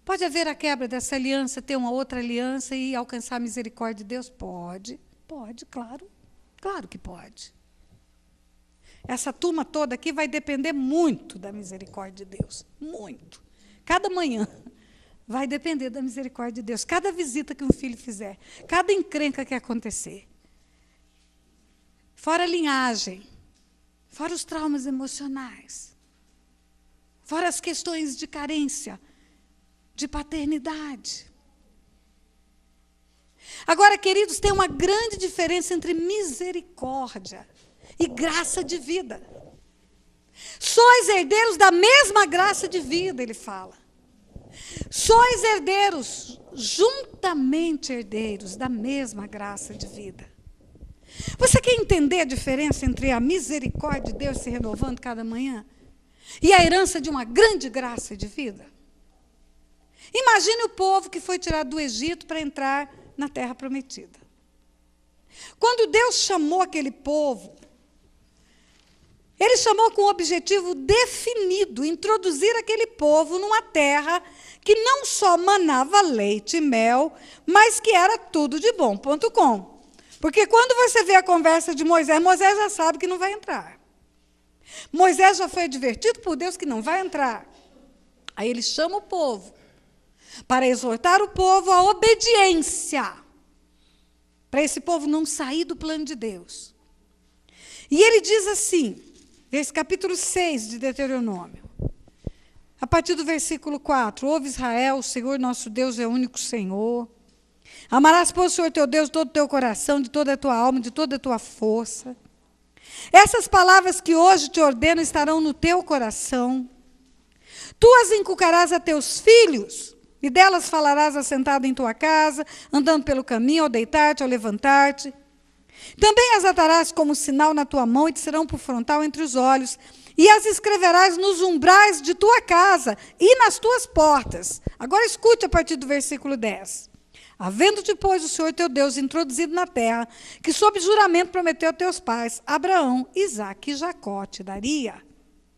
Pode haver a quebra dessa aliança, ter uma outra aliança e alcançar a misericórdia de Deus? Pode, claro. Claro que pode. Essa turma toda aqui vai depender muito da misericórdia de Deus. Muito. Cada manhã vai depender da misericórdia de Deus. Cada visita que um filho fizer, cada encrenca que acontecer. Fora a linhagem, fora os traumas emocionais, fora as questões de carência, de paternidade. Agora, queridos, tem uma grande diferença entre misericórdia e graça de vida. Sois herdeiros da mesma graça de vida, ele fala. Sois herdeiros, juntamente herdeiros da mesma graça de vida. Você quer entender a diferença entre a misericórdia de Deus se renovando cada manhã e a herança de uma grande graça de vida? Imagine o povo que foi tirado do Egito para entrar na terra prometida. Quando Deus chamou aquele povo, Ele chamou com um objetivo definido, introduzir aquele povo numa terra que não só manava leite e mel, mas que era tudo de bom, ponto com. Porque quando você vê a conversa de Moisés, Moisés já sabe que não vai entrar. Moisés já foi advertido por Deus que não vai entrar. Aí ele chama o povo para exortar o povo à obediência, para esse povo não sair do plano de Deus. E ele diz assim, esse capítulo 6 de Deuteronômio, a partir do versículo 4, ouve Israel, o Senhor nosso Deus é o único Senhor. Amarás, pois, o Senhor teu Deus de todo o teu coração, de toda a tua alma, de toda a tua força. Essas palavras que hoje te ordeno estarão no teu coração. Tu as inculcarás a teus filhos, e delas falarás assentado em tua casa, andando pelo caminho, ao deitar-te, ao levantar-te. Também as atarás como sinal na tua mão, e te serão por frontal entre os olhos, e as escreverás nos umbrais de tua casa e nas tuas portas. Agora escute a partir do versículo 10. Havendo-te, pois, o Senhor teu Deus introduzido na terra, que sob juramento prometeu a teus pais, Abraão, Isaque e Jacó, te daria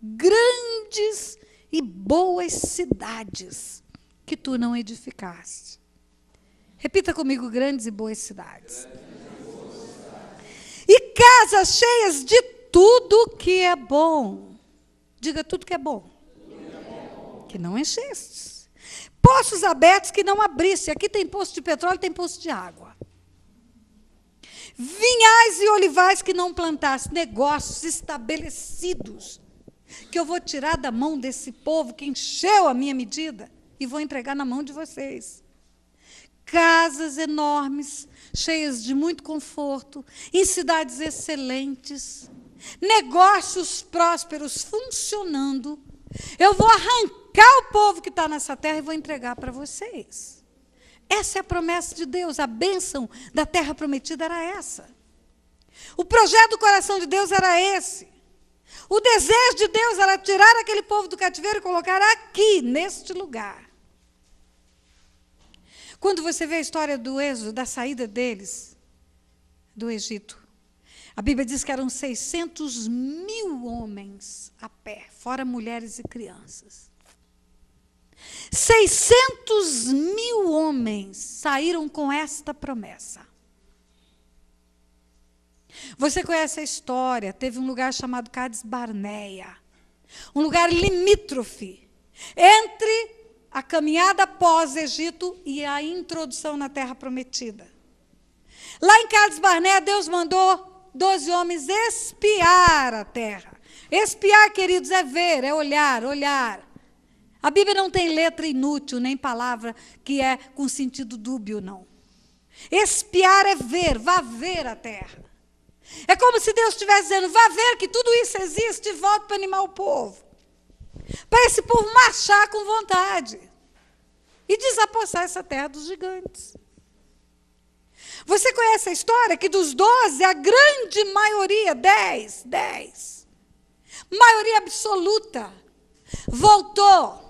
grandes e boas cidades que tu não edificaste. Repita comigo, grandes e boas cidades. E casas cheias de tudo que é bom. Diga tudo que é bom. Que não enchestes. Poços abertos que não abriste. Aqui tem poço de petróleo, tem poço de água. Vinhais e olivais que não plantaste. Negócios estabelecidos que eu vou tirar da mão desse povo que encheu a minha medida e vou entregar na mão de vocês. Casas enormes, cheias de muito conforto, em cidades excelentes, negócios prósperos funcionando Eu vou arrancar o povo que está nessa terra e vou entregar para vocês. Essa é a promessa de Deus. A bênção da terra prometida era essa. O projeto do coração de Deus era esse. O desejo de Deus era tirar aquele povo do cativeiro e colocar aqui, neste lugar. Quando você vê a história do êxodo, da saída deles do Egito, a Bíblia diz que eram 600.000 homens a pé, fora mulheres e crianças. 600.000 homens saíram com esta promessa. Você conhece a história, teve um lugar chamado Cades Barneia, um lugar limítrofe entre a caminhada pós-Egito e a introdução na Terra Prometida. Lá em Cades Barneia, Deus mandou 12 homens espiar a terra. Espiar, queridos, é ver, é olhar, olhar. A Bíblia não tem letra inútil, nem palavra que é com sentido dúbio, não. Espiar é ver, vá ver a terra. É como se Deus estivesse dizendo, vá ver que tudo isso existe e volte para animar o povo. Para esse povo marchar com vontade e desapossar essa terra dos gigantes. Você conhece a história que dos 12, a grande maioria, 10, maioria absoluta, voltou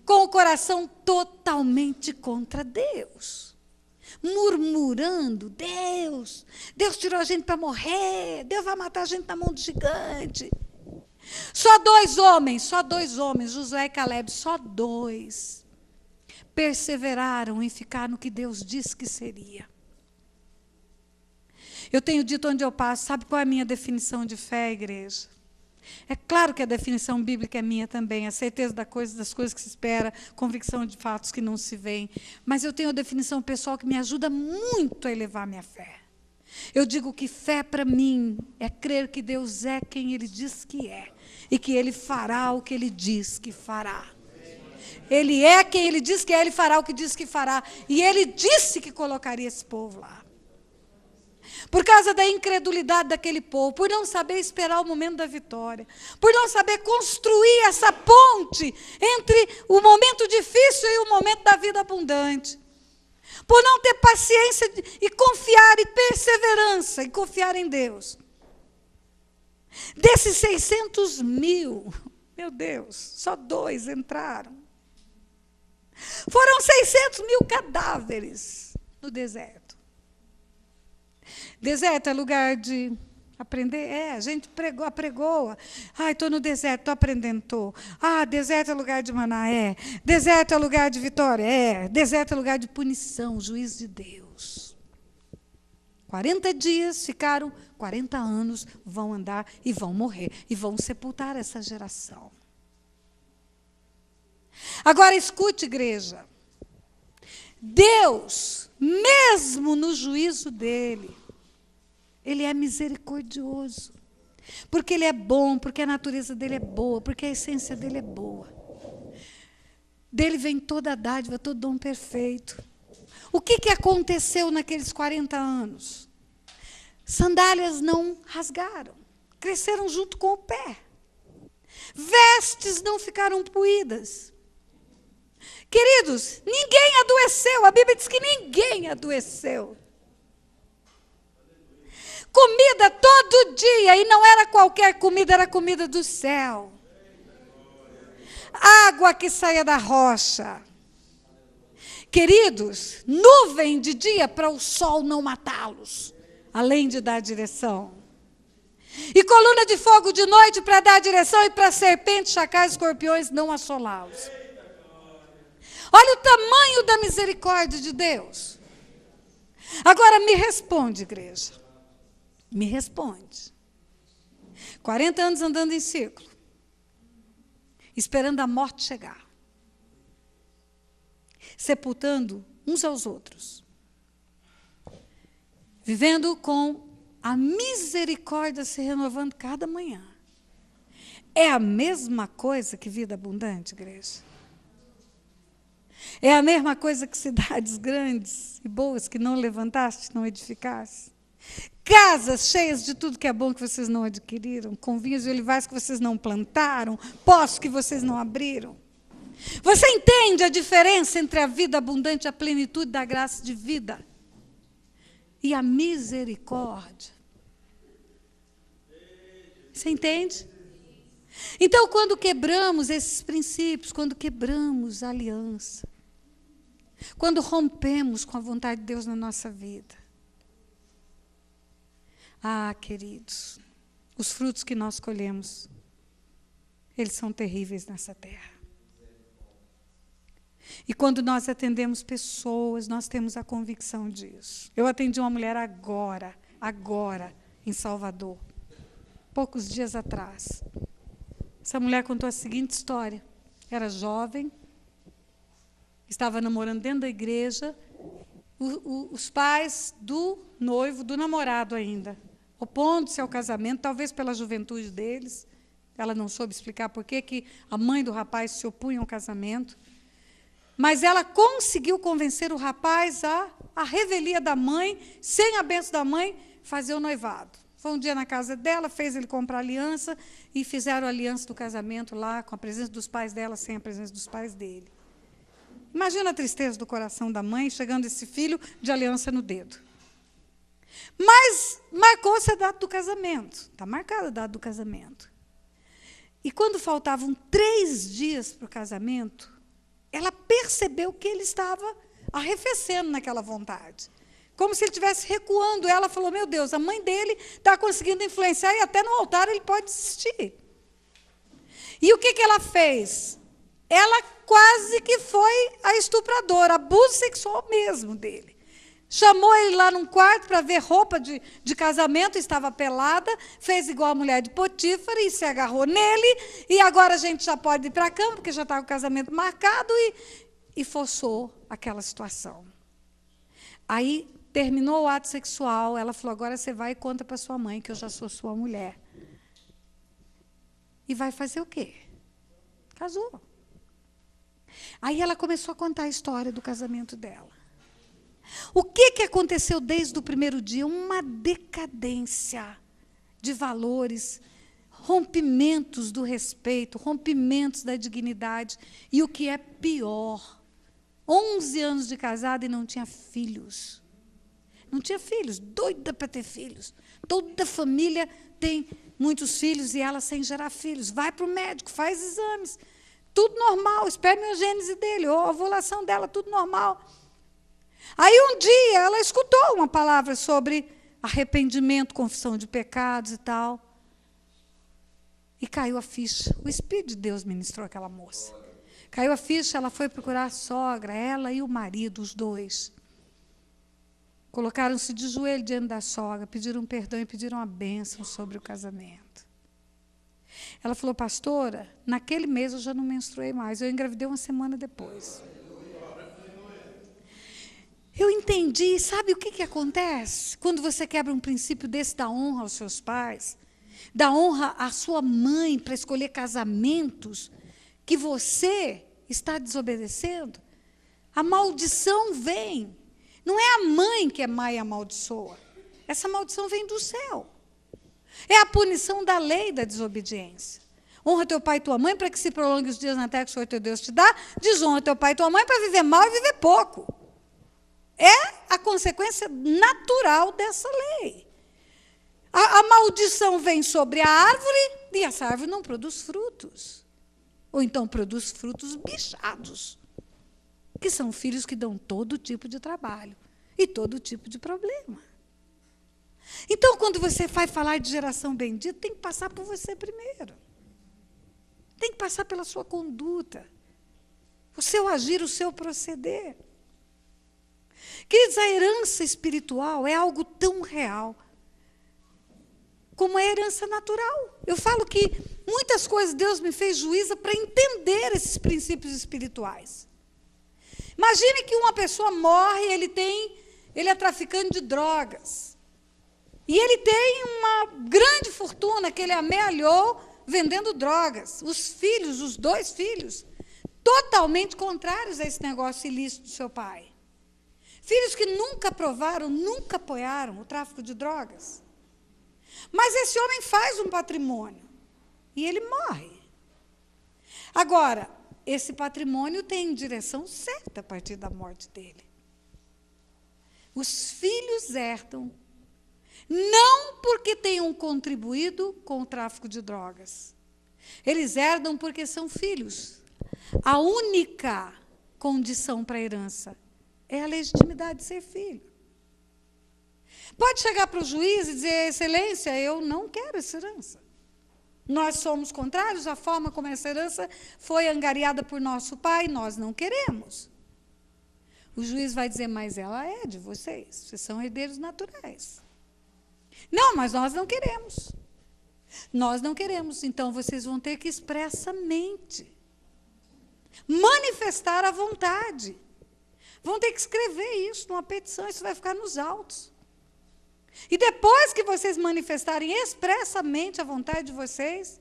com o coração totalmente contra Deus. Murmurando, Deus tirou a gente para morrer, Deus vai matar a gente na mão do gigante. Só dois homens, Josué e Caleb, só dois, perseveraram em ficar no que Deus disse que seria. Eu tenho dito onde eu passo, sabe qual é a minha definição de fé, igreja? É claro que a definição bíblica é minha também, a certeza das coisas que se espera, convicção de fatos que não se veem. Mas eu tenho a definição pessoal que me ajuda muito a elevar minha fé. Eu digo que fé para mim é crer que Deus é quem Ele diz que é e que Ele fará o que Ele diz que fará. Ele é quem Ele diz que é, Ele fará o que diz que fará. E Ele disse que colocaria esse povo lá. Por causa da incredulidade daquele povo, por não saber esperar o momento da vitória, por não saber construir essa ponte entre o momento difícil e o momento da vida abundante, por não ter paciência e confiar e perseverança e confiar em Deus. Desses 600.000, meu Deus, só 2 entraram. Foram 600.000 cadáveres no deserto. Deserto é lugar de aprender? A gente apregoa. Estou no deserto, estou aprendendo, estou. Deserto é lugar de maná? Deserto é lugar de vitória? Deserto é lugar de punição, juízo de Deus. 40 dias ficaram, 40 anos vão andar e vão morrer. E vão sepultar essa geração. Agora escute, igreja. Deus, mesmo no juízo dele, Ele é misericordioso, porque Ele é bom, porque a natureza dEle é boa, porque a essência dEle é boa. Dele vem toda a dádiva, todo dom perfeito. O que aconteceu naqueles 40 anos? Sandálias não rasgaram, cresceram junto com o pé. Vestes não ficaram puídas. Queridos, ninguém adoeceu, a Bíblia diz que ninguém adoeceu. Comida todo dia, e não era qualquer comida, era comida do céu. Água que saía da rocha. Queridos, nuvem de dia para o sol não matá-los, além de dar direção. E coluna de fogo de noite para dar direção e para serpentes, chacais, escorpiões não assolá-los. Olha o tamanho da misericórdia de Deus. Agora me responde, igreja. Me responde. 40 anos andando em círculo, esperando a morte chegar, sepultando uns aos outros, vivendo com a misericórdia se renovando cada manhã. É a mesma coisa que vida abundante, igreja? É a mesma coisa que cidades grandes e boas que não levantaste, não edificaste? casas cheias de tudo que é bom que vocês não adquiriram, com vinhos e olivais que vocês não plantaram, poços que vocês não abriram. Você entende a diferença entre a vida abundante e a plenitude da graça de vida e a misericórdia? Você entende? Então, quando quebramos esses princípios, quando quebramos a aliança, quando rompemos com a vontade de Deus na nossa vida, queridos, os frutos que nós colhemos, eles são terríveis nessa terra. E quando nós atendemos pessoas, nós temos a convicção disso. Eu atendi uma mulher agora, em Salvador, poucos dias atrás. Essa mulher contou a seguinte história. Era jovem, estava namorando dentro da igreja, os pais do noivo, do namorado ainda, opondo-se ao casamento, talvez pela juventude deles. Ela não soube explicar por que a mãe do rapaz se opunha ao casamento. Mas ela conseguiu convencer o rapaz a revelia da mãe, sem a bênção da mãe, fazer o noivado. Foi um dia na casa dela, fez ele comprar aliança e fizeram a aliança do casamento lá, com a presença dos pais dela, sem a presença dos pais dele. Imagina a tristeza do coração da mãe, chegando esse filho de aliança no dedo. Mas marcou-se a data do casamento. Está marcada a data do casamento. E quando faltavam 3 dias para o casamento, ela percebeu que ele estava arrefecendo naquela vontade. Como se ele estivesse recuando. Ela falou, meu Deus, a mãe dele está conseguindo influenciar e até no altar ele pode desistir. E o que ela fez? Ela quase que foi a estupradora, abuso sexual mesmo dele. Chamou ele lá num quarto para ver roupa de casamento, estava pelada, fez igual a mulher de Potífar e se agarrou nele, e agora a gente já pode ir para a cama, porque já está com o casamento marcado, e forçou aquela situação. Aí terminou o ato sexual, ela falou, agora você vai e conta para sua mãe que eu já sou sua mulher. E vai fazer o quê? Casou. Aí ela começou a contar a história do casamento dela. O que aconteceu desde o primeiro dia? Uma decadência de valores, rompimentos do respeito, rompimentos da dignidade. E o que é pior, 11 anos de casada e não tinha filhos. Não tinha filhos, doida para ter filhos. Toda família tem muitos filhos e ela sem gerar filhos. Vai para o médico, faz exames. Tudo normal, espermiogênese dele, ou a ovulação dela, tudo normal. Aí um dia ela escutou uma palavra sobre arrependimento, confissão de pecados e tal. E caiu a ficha. O Espírito de Deus ministrou aquela moça. Caiu a ficha, ela foi procurar a sogra, ela e o marido, os dois. Colocaram-se de joelho diante da sogra, pediram perdão e pediram a bênção sobre o casamento. Ela falou, pastora, naquele mês eu já não menstruei mais, eu engravidei uma semana depois. Eu entendi, sabe o que acontece? Quando você quebra um princípio desse da honra aos seus pais, da honra à sua mãe para escolher casamentos que você está desobedecendo, a maldição vem. Não é a mãe que é má e amaldiçoa. Essa maldição vem do céu. É a punição da lei da desobediência. Honra teu pai e tua mãe para que se prolongue os dias na terra que o Senhor teu Deus te dá. Desonra teu pai e tua mãe para viver mal e viver pouco. É a consequência natural dessa lei. A maldição vem sobre a árvore e essa árvore não produz frutos. Ou então produz frutos bichados, que são filhos que dão todo tipo de trabalho e todo tipo de problema. Então, quando você vai falar de geração bendita, tem que passar por você primeiro. Tem que passar pela sua conduta, o seu agir, o seu proceder. Queridos, a herança espiritual é algo tão real como a herança natural. Eu falo que muitas coisas Deus me fez juíza para entender esses princípios espirituais. Imagine que uma pessoa morre, ele é traficante de drogas. E ele tem uma grande fortuna que ele amealhou vendendo drogas. Os filhos, os 2 filhos, totalmente contrários a esse negócio ilícito do seu pai. Filhos que nunca aprovaram, nunca apoiaram o tráfico de drogas. Mas esse homem faz um patrimônio e ele morre. Agora, esse patrimônio tem direção certa a partir da morte dele. Os filhos herdam, não porque tenham contribuído com o tráfico de drogas. Eles herdam porque são filhos. A única condição para a herança é a legitimidade de ser filho. Pode chegar para o juiz e dizer, excelência, eu não quero essa herança. Nós somos contrários à forma como essa herança foi angariada por nosso pai, nós não queremos. O juiz vai dizer, mas ela é de vocês, vocês são herdeiros naturais. Não, mas nós não queremos. Nós não queremos, então vocês vão ter que expressamente manifestar a vontade. Vão ter que escrever isso numa petição, isso vai ficar nos autos. E depois que vocês manifestarem expressamente a vontade de vocês,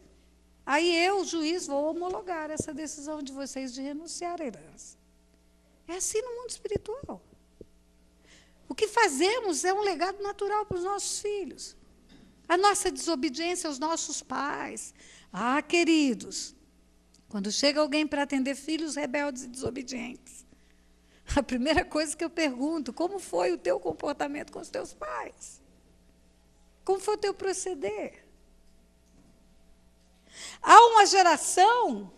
aí eu, o juiz, vou homologar essa decisão de vocês de renunciar à herança. É assim no mundo espiritual. O que fazemos é um legado natural para os nossos filhos. A nossa desobediência aos nossos pais. Ah, queridos, quando chega alguém para atender filhos rebeldes e desobedientes, a primeira coisa que eu pergunto, como foi o teu comportamento com os teus pais? Como foi o teu proceder? Há uma geração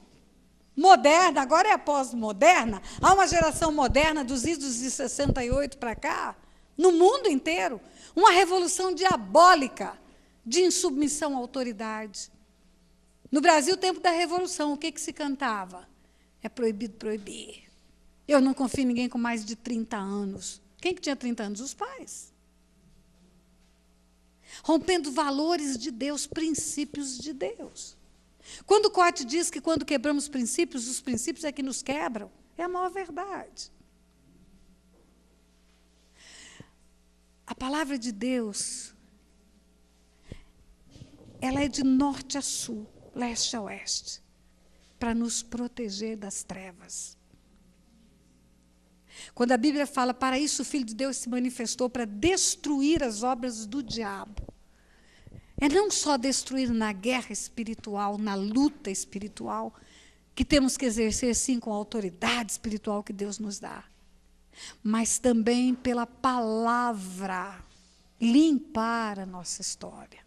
moderna, agora é a pós-moderna, há uma geração moderna dos idos de 68 para cá, no mundo inteiro, uma revolução diabólica de insubmissão à autoridade. No Brasil, tempo da Revolução, o que se cantava? É proibido proibir. Eu não confio em ninguém com mais de 30 anos. Quem que tinha 30 anos? Os pais. Rompendo valores de Deus, princípios de Deus. Quando o Coate diz que quando quebramos princípios, os princípios é que nos quebram, é a maior verdade. A palavra de Deus, ela é de norte a sul, leste a oeste, para nos proteger das trevas. Quando a Bíblia fala, para isso o Filho de Deus se manifestou, para destruir as obras do diabo. É não só destruir na guerra espiritual, na luta espiritual, que temos que exercer, sim, com a autoridade espiritual que Deus nos dá, mas também pela palavra, limpar a nossa história.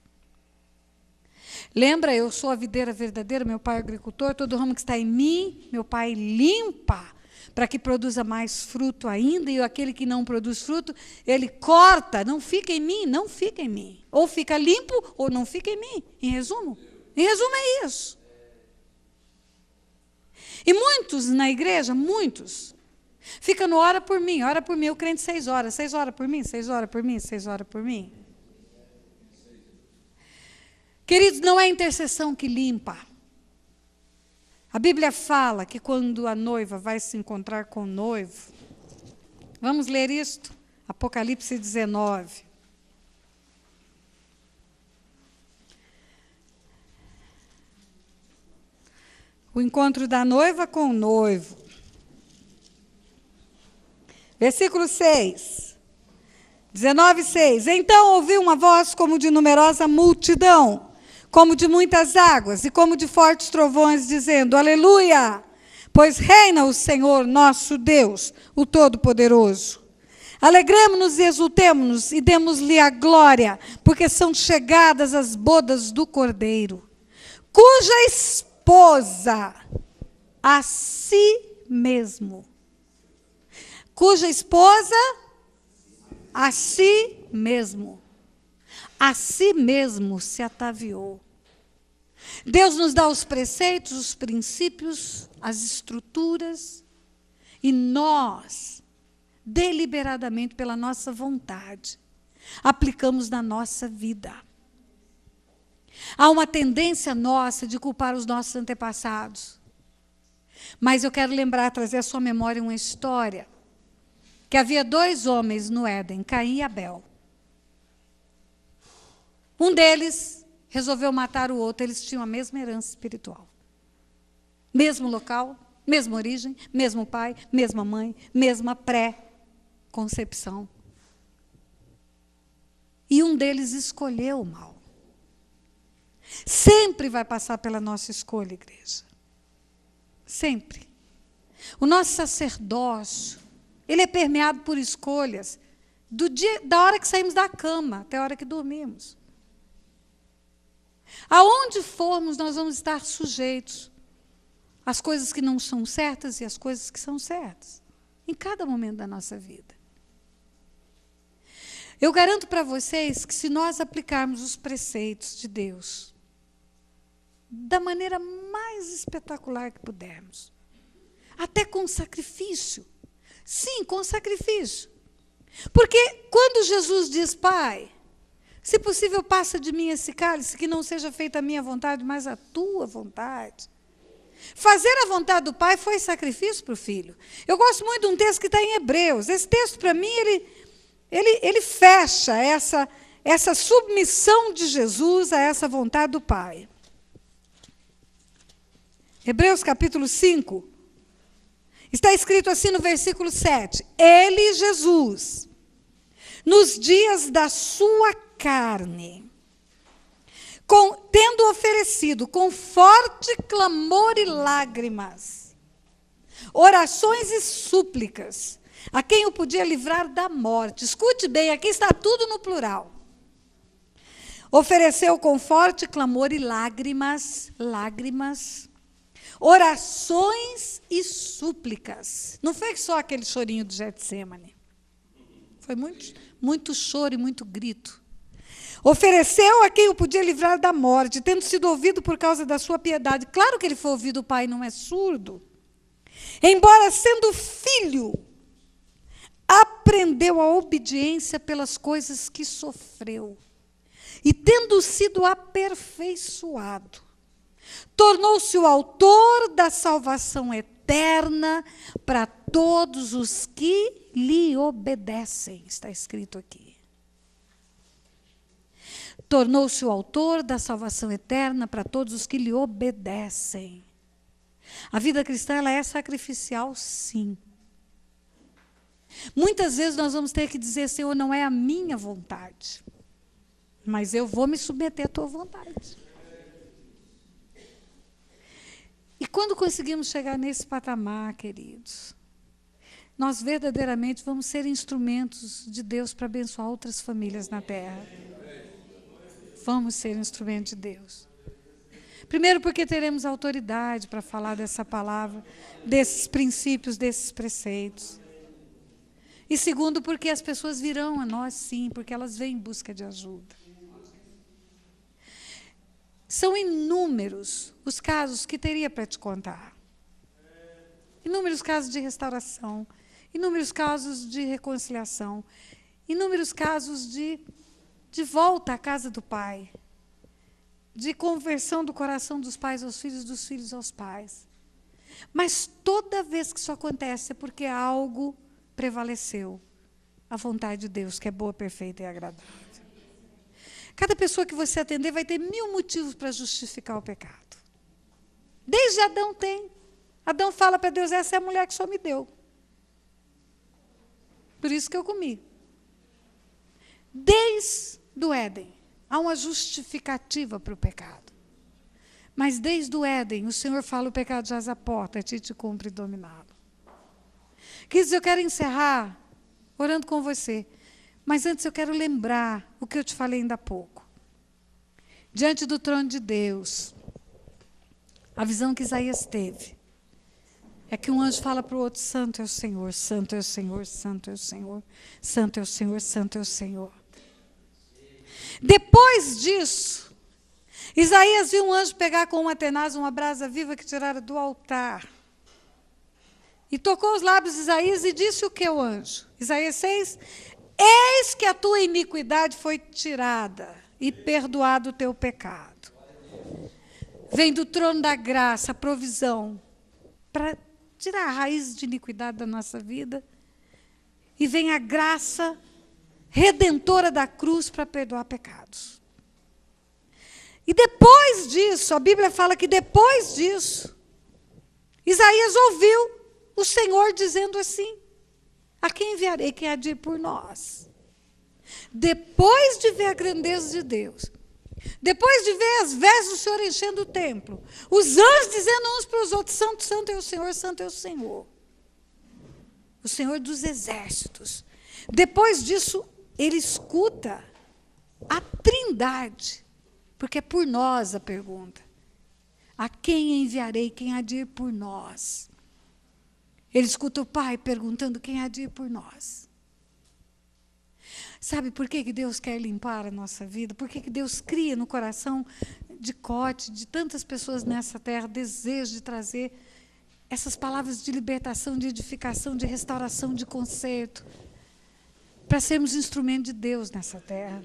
Lembra, eu sou a videira verdadeira, meu pai é agricultor, todo ramo que está em mim, meu pai limpa, para que produza mais fruto ainda, e aquele que não produz fruto, ele corta, não fica em mim, não fica em mim. Ou fica limpo, ou não fica em mim. Em resumo é isso. E muitos na igreja, muitos, ficam no ora por mim, o crente 6 horas, 6 horas por mim, 6 horas por mim, 6 horas por mim. Queridos, não é intercessão que limpa. A Bíblia fala que quando a noiva vai se encontrar com o noivo, vamos ler isto? Apocalipse 19. O encontro da noiva com o noivo. Versículo 6. 19:6. Então ouvi uma voz como de numerosa multidão, como de muitas águas, e como de fortes trovões, dizendo, aleluia, pois reina o Senhor nosso Deus, o Todo-Poderoso. Alegremo-nos e exultemo-nos, e demos-lhe a glória, porque são chegadas as bodas do Cordeiro, cuja esposa a si mesmo, a si mesmo se ataviou. Deus nos dá os preceitos, os princípios, as estruturas, e nós, deliberadamente, pela nossa vontade, aplicamos na nossa vida. Há uma tendência nossa de culpar os nossos antepassados. Mas eu quero lembrar, trazer à sua memória uma história, que havia 2 homens no Éden, Caim e Abel. Um deles resolveu matar o outro, eles tinham a mesma herança espiritual. Mesmo local, mesma origem, mesmo pai, mesma mãe, mesma concepção. E um deles escolheu o mal. Sempre vai passar pela nossa escolha, igreja. Sempre. O nosso sacerdócio, ele é permeado por escolhas da hora que saímos da cama até a hora que dormimos. Aonde formos, nós vamos estar sujeitos às coisas que não são certas e às coisas que são certas, em cada momento da nossa vida. Eu garanto para vocês que se nós aplicarmos os preceitos de Deus da maneira mais espetacular que pudermos, até com sacrifício, sim, com sacrifício, porque quando Jesus diz, Pai, se possível passa de mim esse cálice, que não seja feita a minha vontade, mas a tua vontade. Fazer a vontade do Pai foi sacrifício para o Filho. Eu gosto muito de um texto que está em Hebreus. Esse texto, para mim, ele fecha essa submissão de Jesus a essa vontade do Pai. Hebreus capítulo 5, está escrito assim no versículo 7. Ele, Jesus, nos dias da sua carne, tendo oferecido com forte clamor e lágrimas, orações e súplicas, a quem o podia livrar da morte. Escute bem, aqui está tudo no plural. Ofereceu com forte clamor e lágrimas, orações e súplicas. Não foi só aquele chorinho do Getsemane. Foi muito choro e muito grito. Ofereceu a quem o podia livrar da morte, tendo sido ouvido por causa da sua piedade. Claro que ele foi ouvido, o Pai não é surdo. Embora sendo filho, aprendeu a obediência pelas coisas que sofreu. E tendo sido aperfeiçoado, tornou-se o autor da salvação eterna para todos os que lhe obedecem. Está escrito aqui. Tornou-se o autor da salvação eterna para todos os que lhe obedecem. A vida cristã, ela é sacrificial, sim. Muitas vezes nós vamos ter que dizer, Senhor, não é a minha vontade, mas eu vou me submeter à tua vontade. E quando conseguimos chegar nesse patamar, queridos, nós verdadeiramente vamos ser instrumentos de Deus para abençoar outras famílias na terra. Vamos ser instrumentos de Deus. Primeiro, porque teremos autoridade para falar dessa palavra, desses princípios, desses preceitos. E segundo, porque as pessoas virão a nós, sim, porque elas vêm em busca de ajuda. São inúmeros os casos que teria para te contar. Inúmeros casos de restauração, inúmeros casos de reconciliação, inúmeros casos de volta à casa do Pai, de conversão do coração dos pais aos filhos, dos filhos aos pais. Mas toda vez que isso acontece é porque algo prevaleceu, a vontade de Deus, que é boa, perfeita e agradável. Cada pessoa que você atender vai ter 1000 motivos para justificar o pecado. Desde Adão tem. Adão fala para Deus, essa é a mulher que o Senhor me deu. Por isso que eu comi. Desde o Éden, há uma justificativa para o pecado. Mas desde o Éden, o Senhor fala, o pecado jaz à porta, a ti te cumpre dominá-lo. Queridos, eu quero encerrar orando com você. Mas antes eu quero lembrar o que eu te falei ainda há pouco. Diante do trono de Deus, a visão que Isaías teve é que um anjo fala para o outro, santo é o Senhor, santo é o Senhor, santo é o Senhor, santo é o Senhor, santo é o Senhor. Depois disso, Isaías viu um anjo pegar com uma tenaz uma brasa viva que tirara do altar. E tocou os lábios de Isaías e disse o que o anjo? Isaías 6, eis que a tua iniquidade foi tirada e perdoado o teu pecado. Vem do trono da graça a provisão para tirar a raiz de iniquidade da nossa vida. E vem a graça redentora da cruz para perdoar pecados. E depois disso, a Bíblia fala que depois disso, Isaías ouviu o Senhor dizendo assim, A quem enviarei? Quem há de ir por nós? Depois de ver a grandeza de Deus, depois de ver as vestes do Senhor enchendo o templo, os anjos dizendo uns para os outros, santo, santo é o Senhor, santo é o Senhor dos exércitos. Depois disso, ele escuta a Trindade, porque é por nós a pergunta. A quem enviarei? Quem há de ir por nós? Ele escuta o Pai perguntando quem há de ir por nós. Sabe por que Deus quer limpar a nossa vida? Por que Deus cria no coração de Cote, de tantas pessoas nessa terra, desejo de trazer essas palavras de libertação, de edificação, de restauração, de conserto, para sermos instrumento de Deus nessa terra.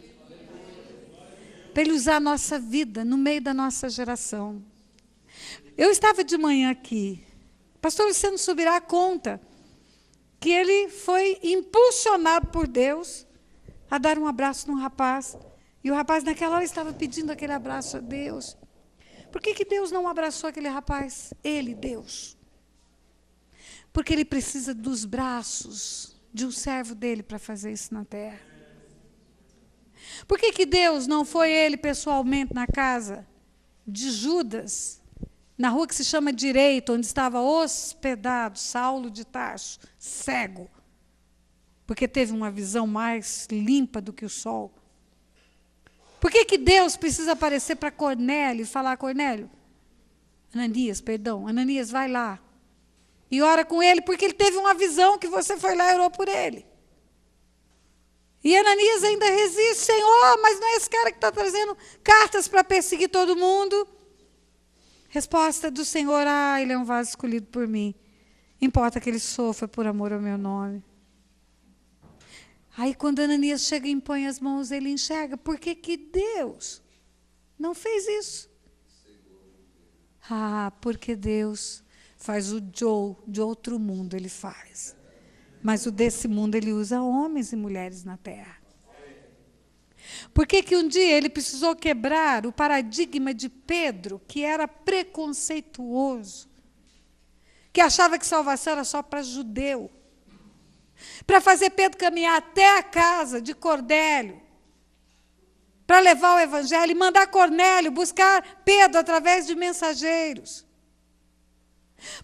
Para Ele usar a nossa vida no meio da nossa geração. Eu estava de manhã aqui. Pastor Luciano Subirá conta que ele foi impulsionado por Deus a dar um abraço num rapaz. E o rapaz naquela hora estava pedindo aquele abraço a Deus. Por que Deus não abraçou aquele rapaz? Ele, Deus. Porque ele precisa dos braços de um servo dele para fazer isso na terra. Por que Deus não foi ele pessoalmente na casa de Judas, na rua que se chama Direito, onde estava hospedado Saulo de Tarso, cego, porque teve uma visão mais limpa do que o sol? Por que Deus precisa aparecer para Cornélio e falar, Ananias, vai lá e ora com ele, porque ele teve uma visão que você foi lá e orou por ele. E Ananias ainda resiste, Senhor, mas não é esse cara que está trazendo cartas para perseguir todo mundo? Resposta do Senhor, ele é um vaso escolhido por mim. Importa que ele sofra por amor ao meu nome. Aí quando Ananias chega e impõe as mãos, ele enxerga. Por que Deus não fez isso? Porque Deus faz o Joe de outro mundo, ele faz. Mas o desse mundo ele usa homens e mulheres na terra. Por que um dia ele precisou quebrar o paradigma de Pedro, que era preconceituoso, que achava que salvação era só para judeu, para fazer Pedro caminhar até a casa de Cornélio, para levar o evangelho e mandar Cornélio buscar Pedro através de mensageiros?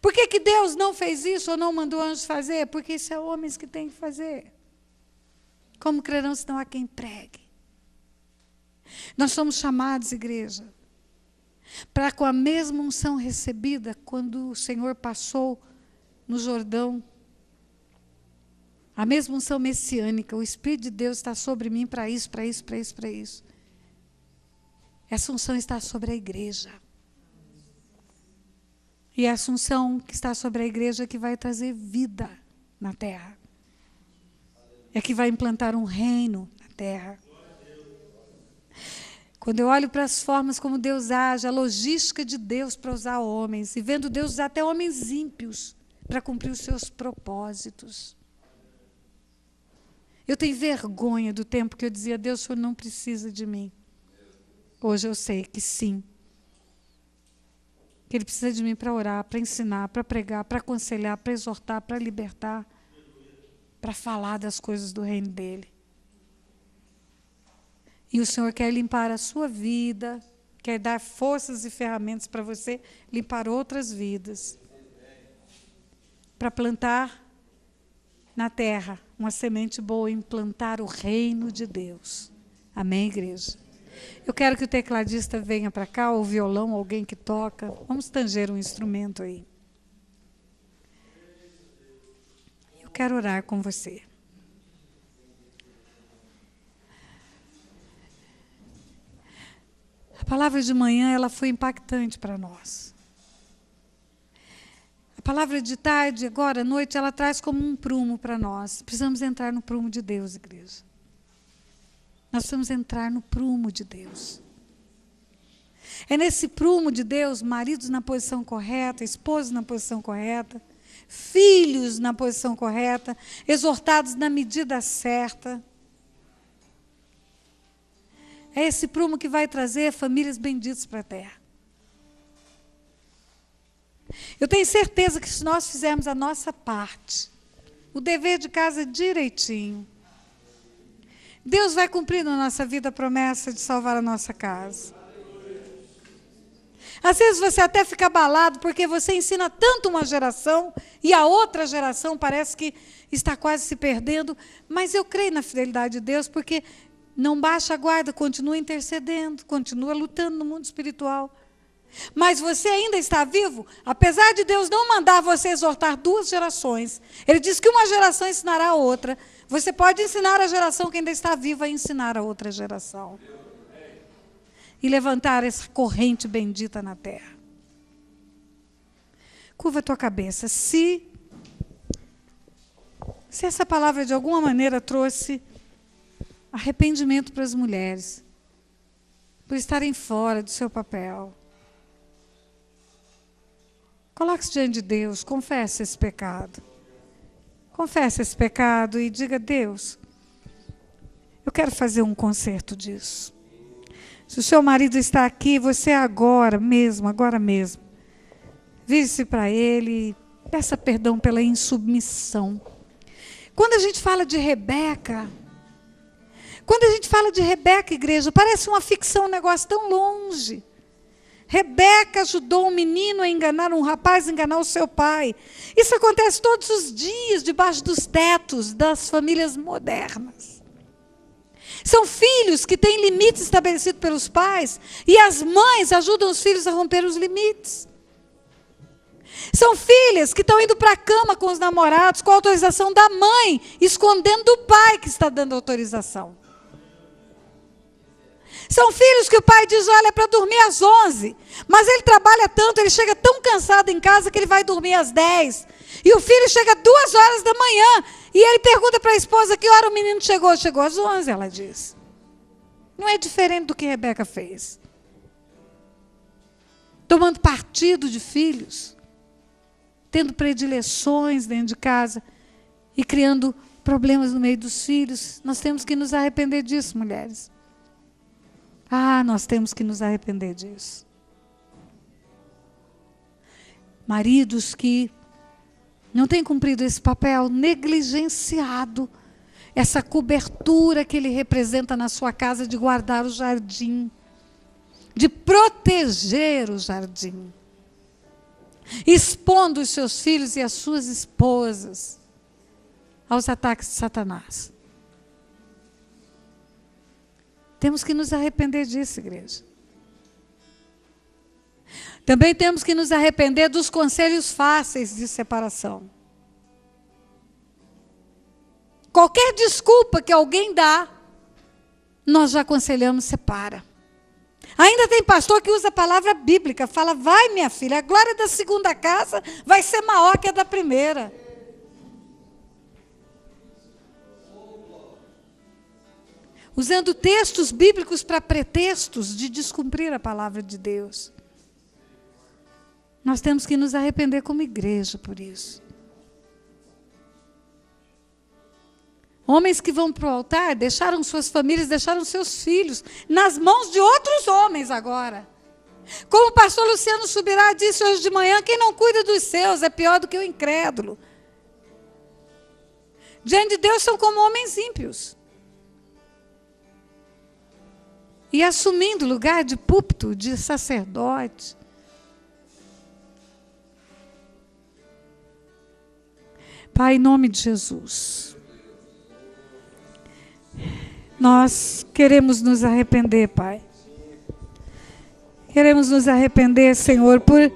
Por que Deus não fez isso ou não mandou anjos fazer? Porque isso é homens que têm que fazer. Como crerão se não há quem pregue? Nós somos chamados, igreja, para com a mesma unção recebida quando o Senhor passou no Jordão, a mesma unção messiânica, o Espírito de Deus está sobre mim para isso, para isso, para isso, para isso. Essa unção está sobre a igreja. E a unção que está sobre a igreja é que vai trazer vida na terra. É que vai implantar um reino na terra. Quando eu olho para as formas como Deus age, a logística de Deus para usar homens, e vendo Deus usar até homens ímpios para cumprir os seus propósitos. Eu tenho vergonha do tempo que eu dizia, Deus, o Senhor não precisa de mim. Hoje eu sei que sim. Que Ele precisa de mim para orar, para ensinar, para pregar, para aconselhar, para exortar, para libertar, para falar das coisas do reino dEle. E o Senhor quer limpar a sua vida, quer dar forças e ferramentas para você limpar outras vidas. Para plantar na terra uma semente boa, implantar o reino de Deus. Amém, igreja? Eu quero que o tecladista venha para cá, ou o violão, alguém que toca. Vamos tanger um instrumento aí. Eu quero orar com você. A palavra de manhã, ela foi impactante para nós. A palavra de tarde, agora à noite, ela traz como um prumo para nós. Precisamos entrar no prumo de Deus, igreja. Nós precisamos entrar no prumo de Deus. É nesse prumo de Deus, maridos na posição correta, esposos na posição correta, filhos na posição correta, exortados na medida certa. É esse prumo que vai trazer famílias benditas para a terra. Eu tenho certeza que se nós fizermos a nossa parte, o dever de casa direitinho. Deus vai cumprir na nossa vida a promessa de salvar a nossa casa. Às vezes você até fica abalado porque você ensina tanto uma geração e a outra geração parece que está quase se perdendo, mas eu creio na fidelidade de Deus porque não baixa a guarda, continua intercedendo, continua lutando no mundo espiritual. Mas você ainda está vivo, apesar de Deus não mandar você exortar 2 gerações. Ele diz que uma geração ensinará a outra. Você pode ensinar a geração que ainda está viva a ensinar a outra geração. E levantar essa corrente bendita na terra. Curva a tua cabeça. Se essa palavra de alguma maneira trouxe arrependimento para as mulheres, por estarem fora do seu papel, coloque-se diante de Deus, confesse esse pecado. Confesse esse pecado e diga: Deus, eu quero fazer um conserto disso. Se o seu marido está aqui, você agora mesmo, vire-se para ele e peça perdão pela insubmissão. Quando a gente fala de Rebeca, igreja, parece uma ficção, um negócio tão longe. Rebeca ajudou um menino a enganar, um rapaz a enganar o seu pai. Isso acontece todos os dias, debaixo dos tetos das famílias modernas. São filhos que têm limites estabelecidos pelos pais, e as mães ajudam os filhos a romper os limites. São filhas que estão indo para a cama com os namorados, com a autorização da mãe, escondendo do pai que está dando autorização. São filhos que o pai diz: olha, é para dormir às 11. Mas ele trabalha tanto, ele chega tão cansado em casa que ele vai dormir às 10. E o filho chega 2 horas da manhã. E ele pergunta para a esposa: que hora o menino chegou? Chegou às 11, ela diz. Não é diferente do que Rebeca fez. Tomando partido de filhos. Tendo predileções dentro de casa. E criando problemas no meio dos filhos. Nós temos que nos arrepender disso, mulheres. Nós temos que nos arrepender disso. Maridos que não têm cumprido esse papel, negligenciado essa cobertura que ele representa na sua casa de guardar o jardim, de proteger o jardim, expondo os seus filhos e as suas esposas aos ataques de Satanás. Temos que nos arrepender disso, igreja. Também temos que nos arrepender dos conselhos fáceis de separação. Qualquer desculpa que alguém dá, nós já aconselhamos: separa. Ainda tem pastor que usa a palavra bíblica, fala: vai, minha filha, a glória da segunda casa vai ser maior que a da primeira. Usando textos bíblicos para pretextos de descumprir a palavra de Deus. Nós temos que nos arrepender como igreja por isso. Homens que vão para o altar, deixaram suas famílias, deixaram seus filhos nas mãos de outros homens agora. Como o pastor Luciano Subirá disse hoje de manhã: quem não cuida dos seus é pior do que o incrédulo. Diante de Deus são como homens ímpios. E assumindo lugar de púlpito, de sacerdote. Pai, em nome de Jesus, nós queremos nos arrepender, Pai. Queremos nos arrepender, Senhor, por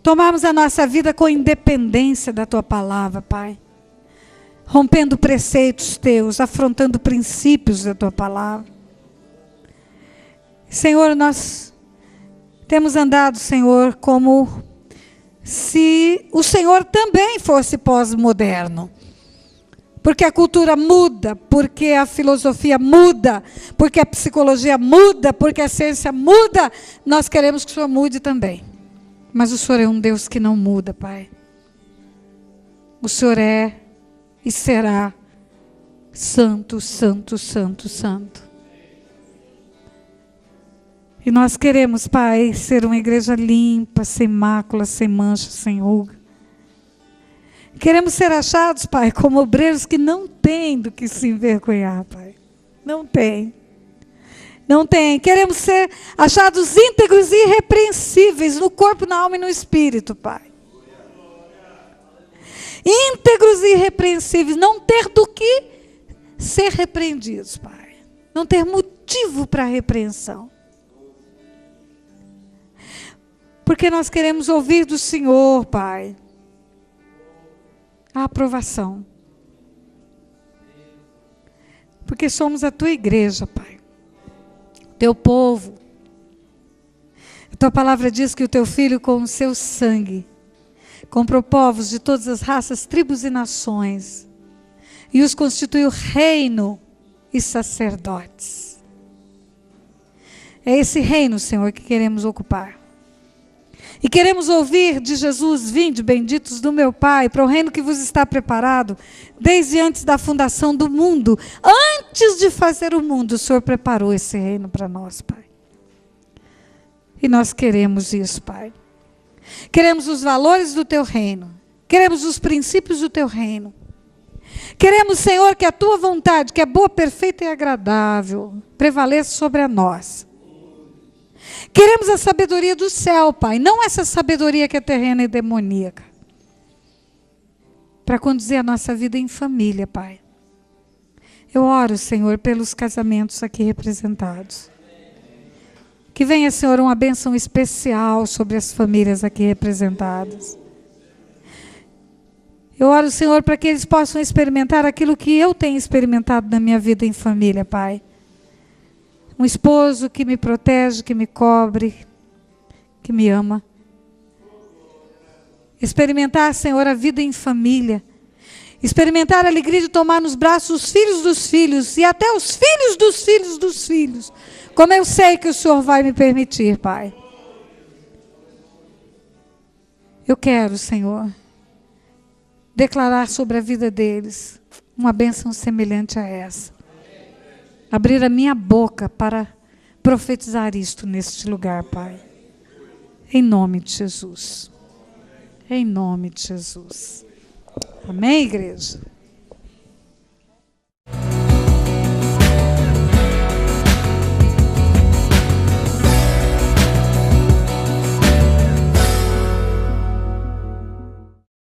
tomarmos a nossa vida com independência da Tua palavra, Pai. Rompendo preceitos Teus, afrontando princípios da Tua palavra. Senhor, nós temos andado, Senhor, como se o Senhor também fosse pós-moderno. Porque a cultura muda, porque a filosofia muda, porque a psicologia muda, porque a ciência muda. Nós queremos que o Senhor mude também. Mas o Senhor é um Deus que não muda, Pai. O Senhor é e será santo, santo, santo, santo. E nós queremos, Pai, ser uma igreja limpa, sem mácula, sem mancha, sem ruga. Queremos ser achados, Pai, como obreiros que não têm do que se envergonhar, Pai. Não tem. Não tem. Queremos ser achados íntegros e irrepreensíveis no corpo, na alma e no espírito, Pai. Íntegros e irrepreensíveis. Não ter do que ser repreendidos, Pai. Não ter motivo para repreensão. Porque nós queremos ouvir do Senhor, Pai, a aprovação. Porque somos a tua igreja, Pai. Teu povo. A tua palavra diz que o teu filho, com o seu sangue, comprou povos de todas as raças, tribos e nações, e os constituiu reino e sacerdotes. É esse reino, Senhor, que queremos ocupar. E queremos ouvir de Jesus: vinde, benditos do meu Pai, para o reino que vos está preparado desde antes da fundação do mundo. Antes de fazer o mundo, o Senhor preparou esse reino para nós, Pai. E nós queremos isso, Pai. Queremos os valores do teu reino. Queremos os princípios do teu reino. Queremos, Senhor, que a tua vontade, que é boa, perfeita e agradável, prevaleça sobre a nós. Queremos a sabedoria do céu, Pai, não essa sabedoria que é terrena e demoníaca. Para conduzir a nossa vida em família, Pai. Eu oro, Senhor, pelos casamentos aqui representados. Que venha, Senhor, uma bênção especial sobre as famílias aqui representadas. Eu oro, Senhor, para que eles possam experimentar aquilo que eu tenho experimentado na minha vida em família, Pai. Um esposo que me protege, que me cobre, que me ama. Experimentar, Senhor, a vida em família. Experimentar a alegria de tomar nos braços os filhos dos filhos e até os filhos dos filhos dos filhos. Como eu sei que o Senhor vai me permitir, Pai. Eu quero, Senhor, declarar sobre a vida deles uma bênção semelhante a essa. Abrir a minha boca para profetizar isto neste lugar, Pai. Em nome de Jesus. Em nome de Jesus. Amém, igreja?